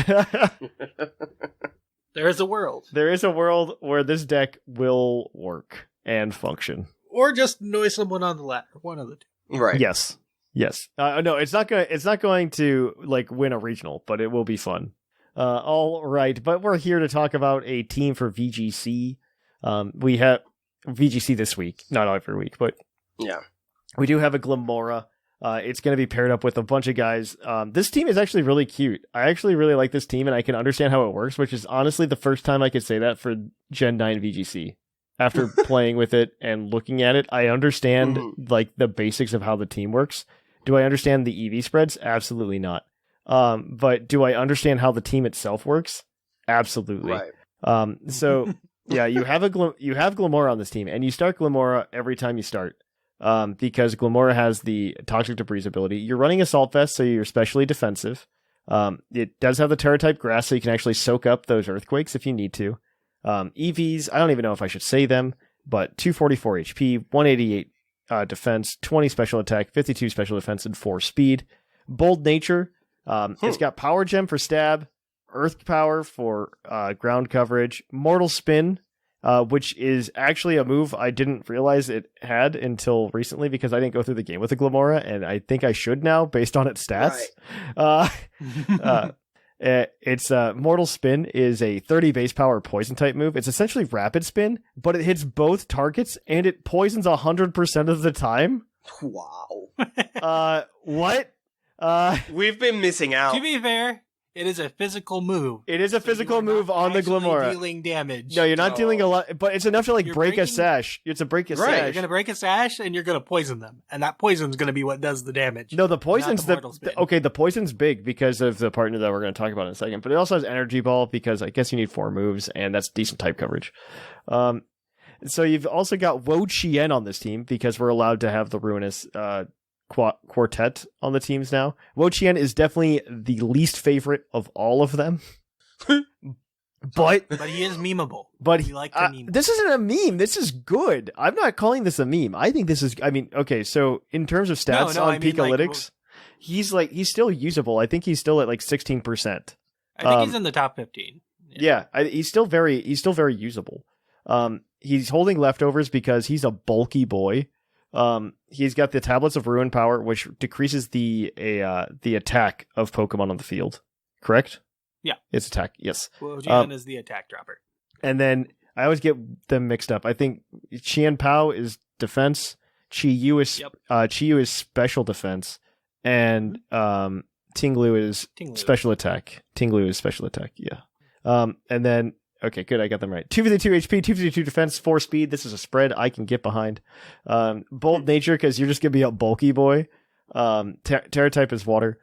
There is a world. There is a world where this deck will work and function. Or just annoy someone on the ladder. One of the two. Right. Yes. No, it's not going to like win a regional, but it will be fun. All right, but we're here to talk about a team for VGC. We have VGC this week, not every week, but yeah, we do have a Glimmora. It's going to be paired up with a bunch of guys. This team is actually really cute. I actually really like this team, and I can understand how it works, which is honestly the first time I could say that for Gen 9 VGC. After playing with it and looking at it, I understand like the basics of how the team works. Do I understand the EV spreads? Absolutely not. But do I understand how the team itself works? Absolutely. Right. So yeah, you have Glimmora on this team, and you start Glimmora every time you start. Because Glimmora has the Toxic Debris ability. You're running Assault Vest, so you're especially defensive. It does have the Terra-type Grass, so you can actually soak up those Earthquakes if you need to. EVs, I don't even know if I should say them, but 244 HP, 188 defense, 20 special attack, 52 special defense, and 4 speed. Bold Nature. It's got Power Gem for stab, Earth Power for ground coverage, Mortal Spin, which is actually a move I didn't realize it had until recently because I didn't go through the game with the Glimmora, and I think I should now based on its stats. Right. It's Mortal Spin is a 30 base power poison type move. It's essentially Rapid Spin, but it hits both targets and it poisons 100% of the time. Wow. What? We've been missing out. To be fair, it is a physical move. It is a physical move on the Glimmora. Dealing damage. No, you're not dealing a lot, but it's enough to like break a sash. It's a break a sash. You're going to break a sash and you're going to poison them. And that poison's going to be what does the damage. No, the poison's the poison's big because of the partner that we're going to talk about in a second, but it also has Energy Ball because I guess you need 4 moves and that's decent type coverage. So you've also got Wo Chien on this team because we're allowed to have the Ruinous quartet on the teams now. Wo Chien is definitely the least favorite of all of them. But he is memeable. But we like to meme. This isn't a meme. This is good. I'm not calling this a meme. I think this is. I mean, okay. So in terms of stats on PUCLalytics, he's still usable. I think he's still at like 16%. I think he's in the top 15. Yeah, he's still very usable. He's holding leftovers because he's a bulky boy. He's got the Tablets of Ruin power, which decreases the attack of Pokemon on the field. Correct? Yeah. It's attack, yes. Wojian is the attack dropper. And then I always get them mixed up. I think Qianpao is defense, Chi-Yu is special defense, and Tinglu is special attack. Tinglu is special attack, yeah. And then, okay, good, I got them right. 252 HP, 252 defense, 4 speed. This is a spread I can get behind. Bold nature, because you're just going to be a bulky boy. Terra type is water.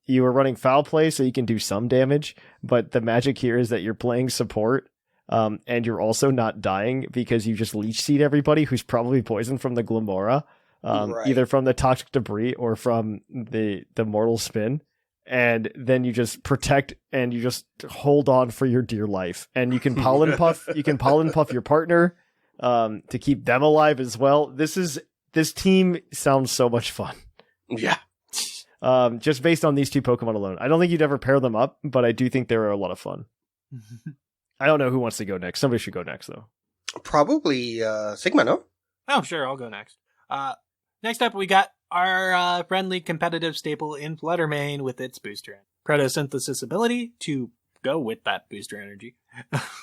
You are running foul play, so you can do some damage, but the magic here is that you're playing support, and you're also not dying because you just leech seed everybody who's probably poisoned from the Glamora, either from the toxic debris or from the mortal spin. And then you just protect and you just hold on for your dear life. And you can pollen puff, your partner, to keep them alive as well. This team sounds so much fun. Yeah. Just based on these two Pokemon alone. I don't think you'd ever pair them up, but I do think they're a lot of fun. I don't know who wants to go next. Somebody should go next, though. Probably Sigma, no? Oh, sure, I'll go next. Next up, we got our friendly competitive staple in Fluttermane with its booster photosynthesis ability to go with that booster energy.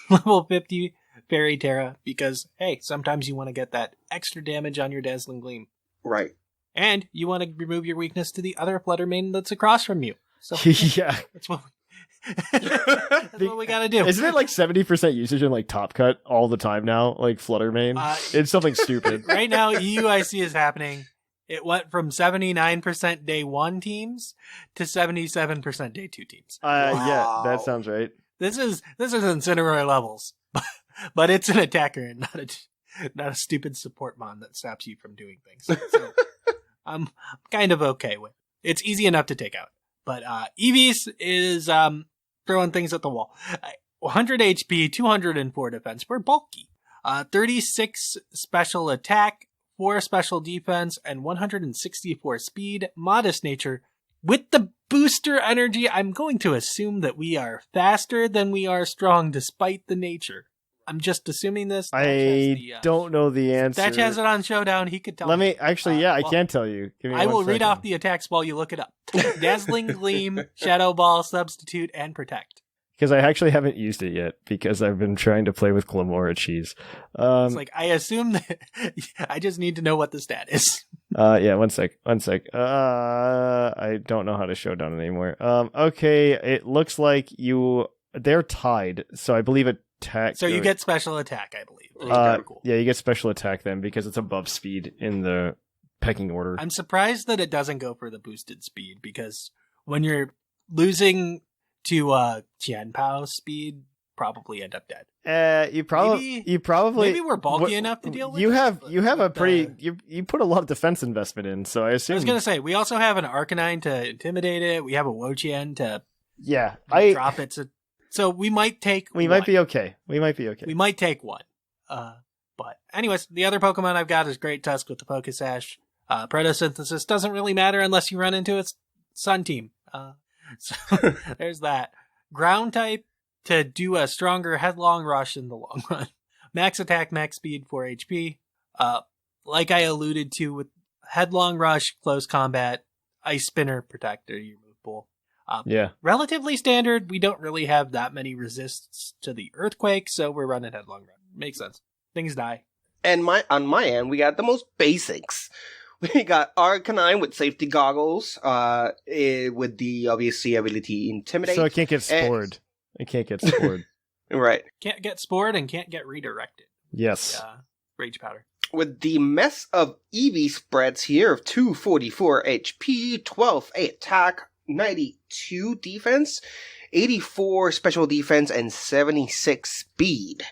Level 50 Fairy Terra, because, hey, sometimes you want to get that extra damage on your Dazzling Gleam. Right. And you want to remove your weakness to the other Fluttermane that's across from you. So yeah. That's what we gotta do. Isn't it like 70% usage in like Top Cut all the time now? Like Fluttermane? It's something stupid. Right now, EUIC is happening. It went from 79% day 1 teams to 77% day 2 teams. Wow. Yeah, that sounds right. This is Incineroar levels, but it's an attacker and not a stupid support mon that stops you from doing things. So I'm kind of okay with it. It's easy enough to take out. But Eevees is throwing things at the wall. 100 HP, 204 defense. We're bulky. 36 special attack, 4 special defense, and 164 speed. Modest nature. With the booster energy, I'm going to assume that we are faster than we are strong despite the nature. I'm just assuming this. I don't know the answer. Thatch has it on Showdown. He could tell me. Let me, actually, I can tell you. Give me I will 1 read second. off the attacks while you look it up. Dazzling Gleam, Shadow Ball, Substitute, and Protect. Because I actually haven't used it yet, because I've been trying to play with Glamora cheese. It's like, I assume that I just need to know what the stat is. Yeah, one sec. I don't know how to Showdown anymore. Okay, it looks like they're tied, so I believe attack. So you get special attack, I believe. Cool. Yeah, you get special attack then, because it's above speed in the pecking order. I'm surprised that it doesn't go for the boosted speed, because when you're losing to Qianpao speed, probably end up dead. You probably maybe we're bulky enough to deal with. You put a lot of defense investment in, so I assume. I was gonna say we also have an Arcanine to intimidate it. We have a Woqian to drop it. So we might take. We might be okay. We might take one. But anyways, the other Pokemon I've got is Great Tusk with the Pokesash. Photosynthesis doesn't really matter unless you run into its Sun team. So there's that. Ground type to do a stronger Headlong Rush in the long run. Max attack, max speed, 4 HP. Like I alluded to with Headlong Rush, close combat, Ice Spinner, Protector, your move pool. Relatively standard. We don't really have that many resists to the Earthquake, so we're running Headlong Rush. Makes sense. Things die. And on my end, we got the most basics. We got Arcanine with safety goggles, with the obviously ability Intimidate. So it can't get spored. Right. Can't get spored and can't get redirected. Yes. Rage Powder. With the mess of Eevee spreads here of 244 HP, 12 attack, 92 defense, 84 special defense, and 76 speed.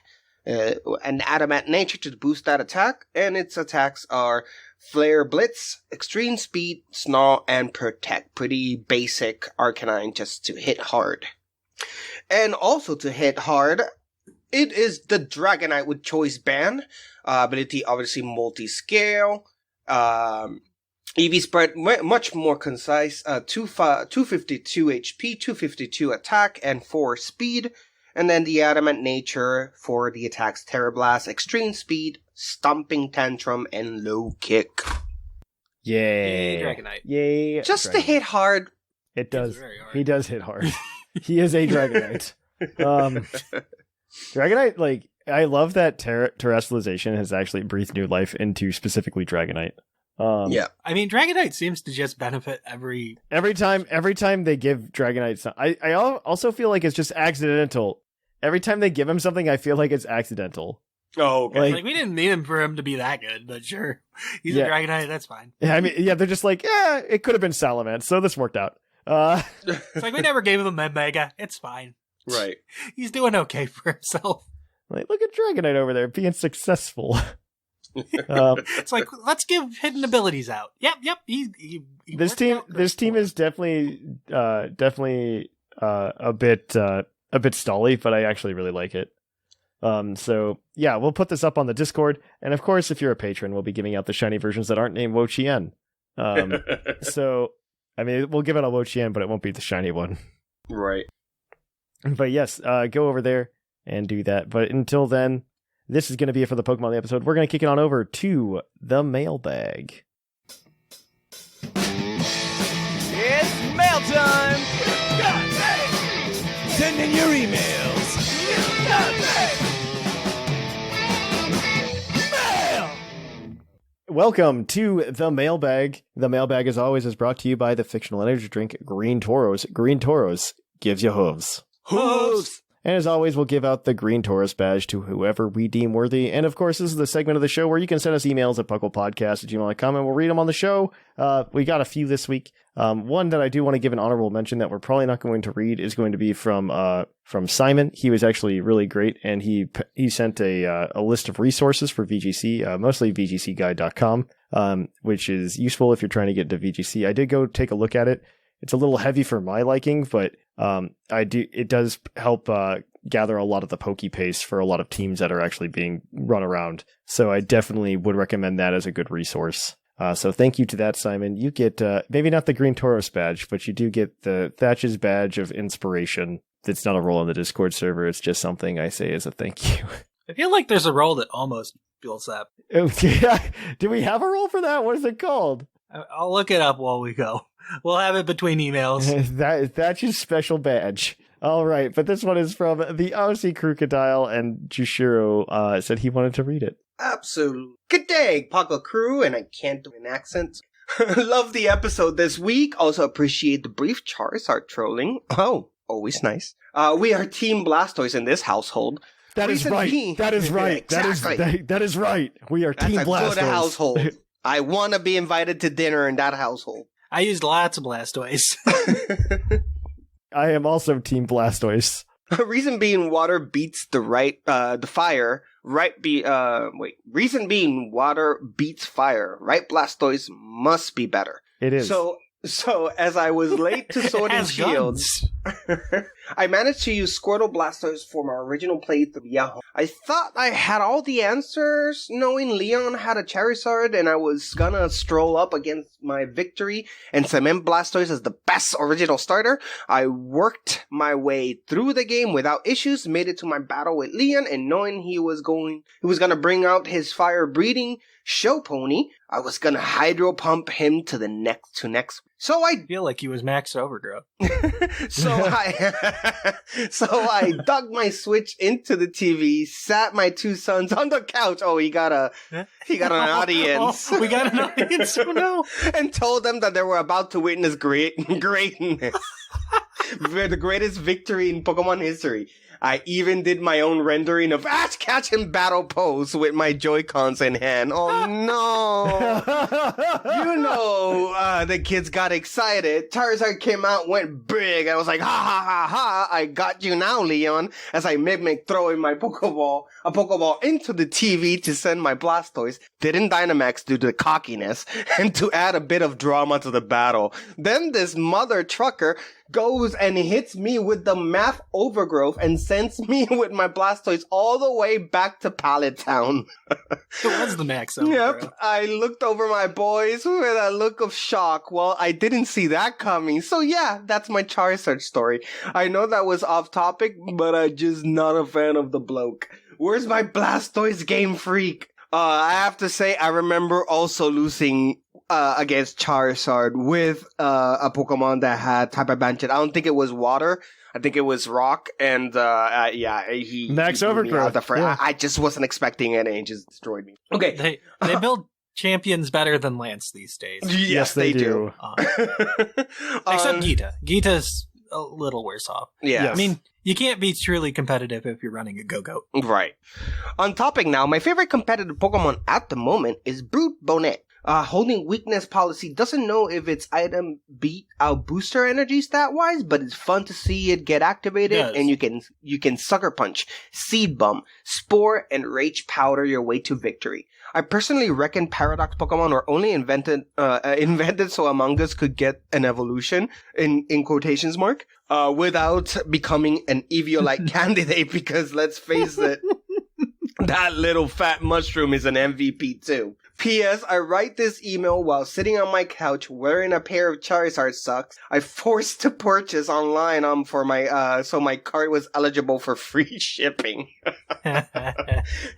An Adamant nature to boost that attack, and its attacks are Flare Blitz, Extreme Speed, Snarl, and Protect. Pretty basic Arcanine just to hit hard. And also to hit hard, it is the Dragonite with Choice Band. Ability obviously multi-scale. EV spread much more concise. 252 HP, 252 attack, and 4 speed. And then the Adamant Nature for the attacks Terra Blast, Extreme Speed, Stomping Tantrum, and Low Kick. Yay. Dragonite. Yay. Just Dragonite. to hit hard. It does. very hard. He does hit hard. He is a Dragonite. Dragonite, like, I love that terrestrialization has actually breathed new life into specifically Dragonite. Yeah. I mean, Dragonite seems to just benefit every Every time they give Dragonite something, I also feel like it's just accidental. Every time they give him something, I feel like it's accidental. Oh, okay. Like, we didn't need him for him to be that good, but sure. He's a Dragonite, that's fine. Yeah, I mean, yeah, they're just like, yeah, it could have been Salamence, so this worked out. It's like, we never gave him a Mega. It's fine. Right. He's doing okay for himself. Like, look at Dragonite over there being successful. It's like, let's give hidden abilities out. Yep. He This team is definitely a bit stally, but I actually really like it. So yeah, we'll put this up on the Discord, and of course, if you're a patron, we'll be giving out the shiny versions that aren't named Wo-Chien. So I mean, we'll give it a Wo-Chien, but it won't be the shiny one. Right. But yes, go over there and do that. But until then, this is going to be it for the Pokemon episode. We're going to kick it on over to the mailbag. It's mail time! Send in your emails! Mail! Welcome to the mailbag. The mailbag, as always, is brought to you by the fictional energy drink Green Toros. Green Toros gives you hooves. Hooves! And as always, we'll give out the Green Taurus badge to whoever we deem worthy. And of course, this is the segment of the show where you can send us emails at puclpodcast@gmail.com and we'll read them on the show. We got a few this week. One that I do want to give an honorable mention that we're probably not going to read is going to be from Simon. He was actually really great, and he sent a list of resources for VGC, mostly VGCguide.com, which is useful if you're trying to get into VGC. I did go take a look at it. It's a little heavy for my liking, but it does help gather a lot of the pokey pace for a lot of teams that are actually being run around. So I definitely would recommend that as a good resource. So thank you to that, Simon. You get maybe not the Green Taurus badge, but you do get the Thatch's badge of inspiration. It's not a role on the Discord server. It's just something I say as a thank you. I feel like there's a role that almost builds that. Do we have a role for that? What is it called? I'll look it up while we go. We'll have it between emails. That's your special badge. All right, but this one is from the Aussie Crocodile, and Jushiro said he wanted to read it. Absolutely. Good day, PoGo crew, and I can't do an accent. Love the episode this week. Also appreciate the brief Charizard trolling. Oh, always nice. We are Team Blastoise in this household. That is right. That is right. Exactly. That is right. We are Team That's a Blastoise. good household. I want to be invited to dinner in that household. I used lots of Blastoise. I am also Team Blastoise. Reason being, water beats the fire. Reason being, water beats fire. Right, Blastoise must be better. It is. So as I was late to Sword and Shield, I managed to use Squirtle Blastoise for my original playthrough. Yeah, I thought I had all the answers, knowing Leon had a Charizard, and I was gonna stroll up against my victory and cement Blastoise as the best original starter. I worked my way through the game without issues, made it to my battle with Leon, and knowing he was gonna bring out his fire breeding show pony, I was gonna hydro pump him to the next. So I feel like he was Max Overgrowth. So I dug my Switch into the TV, sat my two sons on the couch. Oh, he got an audience. We got an audience. Oh no! And told them that they were about to witness greatness, the greatest victory in Pokemon history. I even did my own rendering of Ash Ketchum battle pose with my Joy-Cons in hand. Oh no! The kids got excited. Charizard came out, went big. I was like, ha ha ha ha! I got you now, Leon. As I mimic throwing a Pokeball into the TV to send my Blastoise. Didn't Dynamax due to cockiness and to add a bit of drama to the battle. Then this mother trucker goes and hits me with the math overgrowth and sends me with my Blastoise all the way back to Pallet Town. It was the max overgrowth. Yep, I looked over my boys with a look of shock. Well, I didn't see that coming. So yeah, that's my Charizard story. I know that was off topic, but I'm just not a fan of the bloke. Where's my Blastoise, Game Freak? I have to say, I remember also losing against Charizard with a Pokemon that had Type Advantage. I don't think it was Water. I think it was Rock. And he Max he blew me Overgrowth. out Yeah. I just wasn't expecting it, and it just destroyed me. Okay. They build champions better than Lance these days. Yes, they do. Except Gita. Gita's a little worse off. Yeah. Yes. I mean, you can't be truly competitive if you're running a Go-Go. Right. On topic now, my favorite competitive Pokemon at the moment is Brute Bonnet. Holding weakness policy doesn't know if its item beat out booster energy stat-wise, but it's fun to see it get activated, Yes. and you can Sucker Punch, Seed Bomb, Spore, and Rage Powder your way to victory. I personally reckon Paradox Pokemon were only invented so Among Us could get an evolution, in quotations mark, without becoming an Eviolite candidate, because let's face it, that little fat mushroom is an MVP too. P.S. I write this email while sitting on my couch wearing a pair of Charizard socks I forced to purchase online for my so my cart was eligible for free shipping.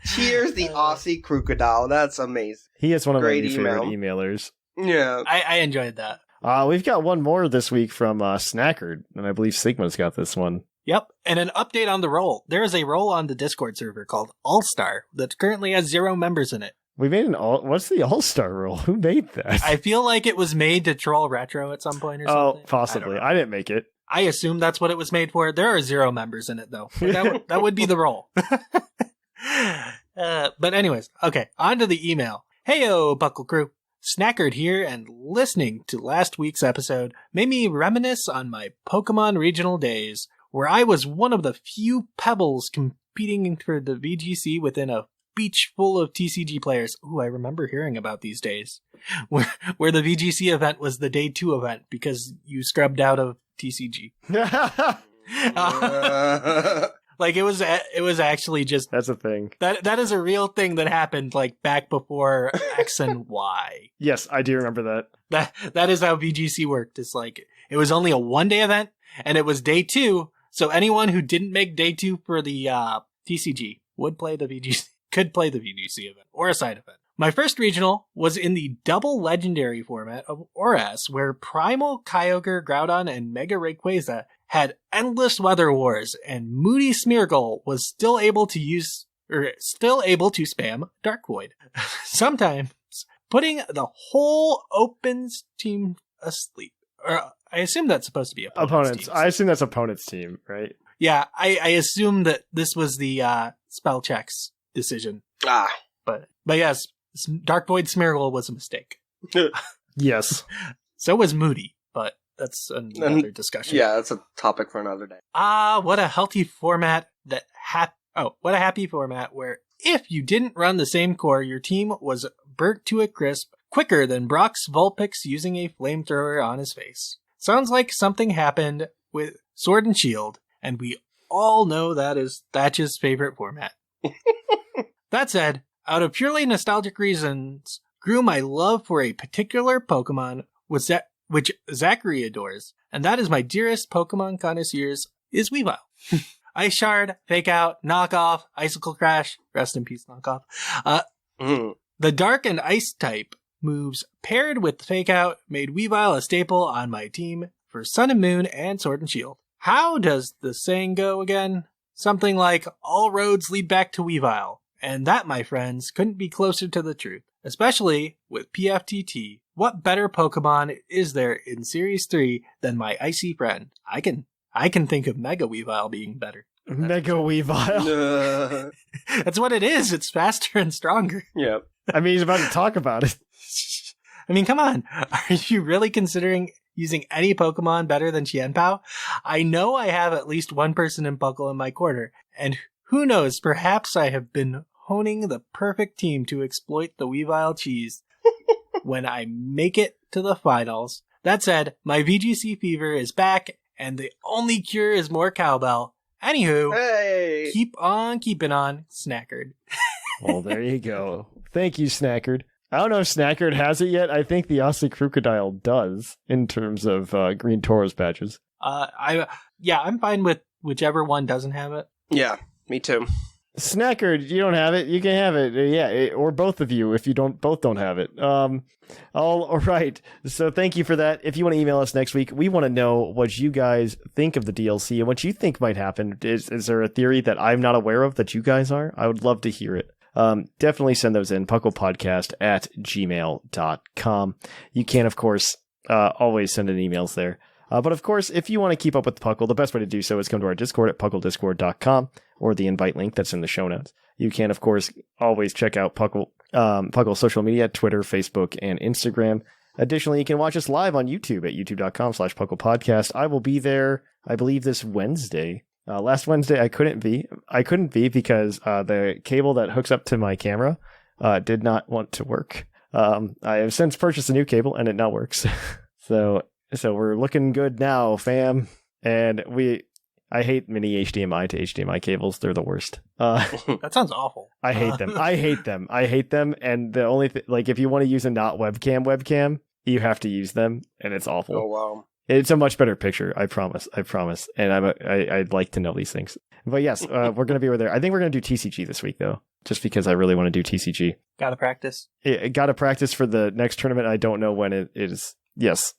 Cheers, the Aussie Crocodile. That's amazing. He is one of my Great new favorite email. emailers. Yeah. I enjoyed that. We've got one more this week from Snackard, and I believe Sigma's got this one. Yep. And an update on the role. There is a role on the Discord server called All-Star that currently has 0 members in it. We made what's the All-Star rule? Who made that? I feel like it was made to troll Retro at some point or something. Oh, possibly. I didn't make it. I assume that's what it was made for. There are 0 members in it, though. That would be the role. But anyways, okay, on to the email. Heyo, Buckle Crew. Snackard here, and listening to last week's episode made me reminisce on my Pokemon regional days, where I was one of the few pebbles competing for the VGC within a beach full of TCG players. Ooh, I remember hearing about these days. Where the VGC event was the day 2 event because you scrubbed out of TCG. Like it was actually just That's a thing. that is a real thing that happened like back before X and Y. Yes, I do remember that. That is how VGC worked. It's like it was only a 1-day event and it was day 2, so anyone who didn't make day 2 for the TCG could play the VGC event or a side event. My first regional was in the double legendary format of ORAS, where Primal Kyogre, Groudon, and Mega Rayquaza had endless weather wars, and Moody Smeargle was still able to spam Dark Void, sometimes putting the whole Opens team asleep. Or I assume that's supposed to be opponents. I assume that's opponent's team, right? Yeah, I assume that this was the spell checks decision. But yes, Dark Void Smeargle was a mistake. Yes. So was Moody, but that's another discussion. Yeah, that's a topic for another day. What a healthy format what a happy format where if you didn't run the same core, your team was burnt to a crisp quicker than Brock's Vulpix using a flamethrower on his face. Sounds like something happened with Sword and Shield, and we all know that is Thatch's favorite format. That said, out of purely nostalgic reasons, grew my love for a particular Pokemon which Zachary adores, and that is my dearest Pokemon connoisseurs is Weavile. Ice Shard, Fake Out, Knockoff, Icicle Crash, rest in peace Knockoff. The Dark and Ice type moves paired with Fake Out made Weavile a staple on my team for Sun and Moon and Sword and Shield. How does the saying go again? Something like, all roads lead back to Weavile. And that, my friends, couldn't be closer to the truth. Especially with PFTT. What better Pokemon is there in Series 3 than my icy friend? I can think of Mega Weavile being better. Mega Weavile. That's what it is. It's faster and stronger. Yeah. I mean, he's about to talk about it. I mean, come on. Are you really considering using any Pokemon better than Qianpao? I know I have at least one person in Puckle in my corner, and who knows, perhaps I have been honing the perfect team to exploit the Weavile cheese when I make it to the finals. That said, my VGC fever is back, and the only cure is more cowbell. Anywho, Hey! keep on keeping on, Snackard. Well, there you go. Thank you, Snackard. I don't know if Snackard has it yet. I think the Aussie Crocodile does in terms of Green Toros badges. I'm fine with whichever one doesn't have it. Yeah, me too. Snackard, you don't have it. You can have it. Yeah, or both of you if you both don't have it. All right. So thank you for that. If you want to email us next week, we want to know what you guys think of the DLC and what you think might happen. Is there a theory that I'm not aware of that you guys are? I would love to hear it. Definitely send those in, puclpodcast@gmail.com. You can, of course, always send in emails there. But of course, if you want to keep up with Puckle, the best way to do so is come to our Discord at puclediscord.com or the invite link that's in the show notes. You can, of course, always check out Puckle's social media, Twitter, Facebook, and Instagram. Additionally, you can watch us live on YouTube at youtube.com/pucklepodcast. I will be there, I believe, this Wednesday. Last Wednesday, I couldn't be because the cable that hooks up to my camera did not want to work. I have since purchased a new cable, and it now works. So we're looking good now, fam. And I hate mini HDMI to HDMI cables. They're the worst. That sounds awful. I hate them. I hate them. And the only if you want to use a not webcam, you have to use them, and it's awful. Oh, wow. It's a much better picture. I promise. And I'd like to know these things. But yes, we're going to be over there. I think we're going to do TCG this week, though, just because I really want to do TCG. Gotta practice. Got to practice for the next tournament. I don't know when it is. Yes.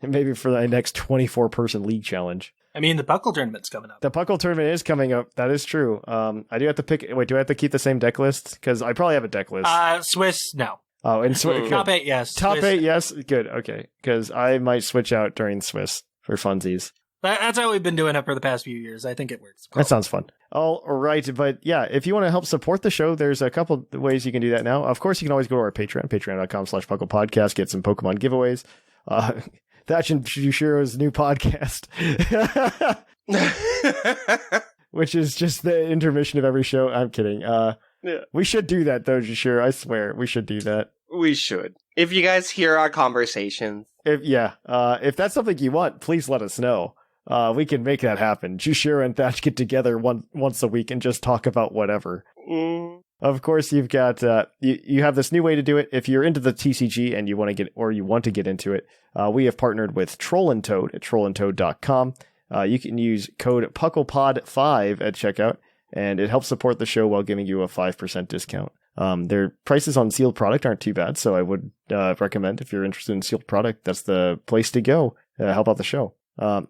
Maybe for the next 24-person league challenge. I mean, the Puckle tournament's coming up. The Puckle tournament is coming up. That is true. I do have to pick. Wait, do I have to keep the same deck list? Because I probably have a deck list. Swiss, no. Oh, and Swiss. Top 8, yes. Top Swiss. 8, yes. Good. Okay. Because I might switch out during Swiss for funsies. That's how we've been doing it for the past few years. I think it works. That sounds fun. All right. But yeah, if you want to help support the show, there's a couple ways you can do that now. Of course, you can always go to our Patreon, patreon.com/pucklepodcast, get some Pokemon giveaways. Thatch and Jushiro's new podcast, which is just the intermission of every show. I'm kidding. Yeah. We should do that, though, Jushiro. I swear, we should do that. We should. If you guys hear our conversations. If that's something you want, please let us know. We can make that happen. Jushiro and Thatch get together once a week and just talk about whatever. Of course, you've got you have this new way to do it. If you're into the TCG and you want to get into it, we have partnered with Troll and Toad at trollandtoad.com. You can use code PucklePod5 at checkout, and it helps support the show while giving you a 5% discount. Their prices on sealed product aren't too bad, so I would recommend, if you're interested in sealed product, that's the place to go. Help out the show.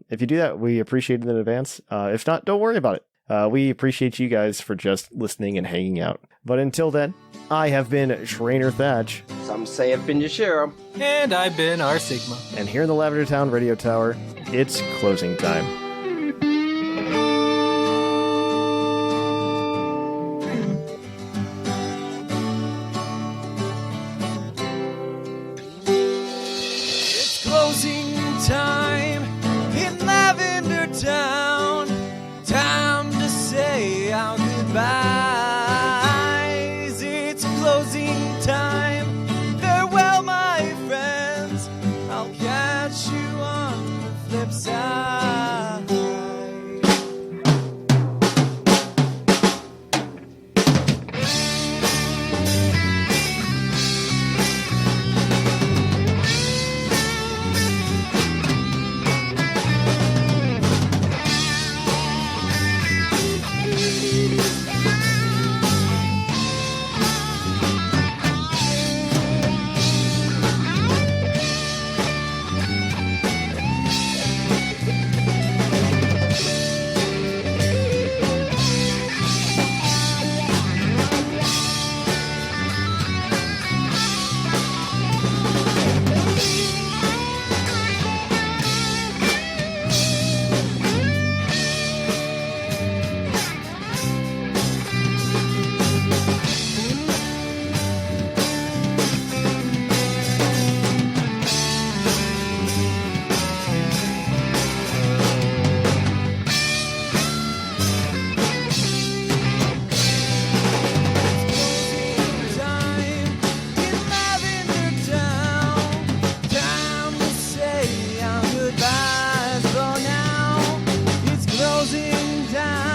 If you do that, we appreciate it in advance. If not, don't worry about it. We appreciate you guys for just listening and hanging out. But until then, I have been Trainer Thatch. Some say I've been Jushiro. And I've been R Sigma. And here in the Lavender Town Radio Tower, it's closing time. It's closing time in Lavender Town. Time to say our goodbyes. It's closing time. Farewell, my friends. I'll catch you on the flip side. down.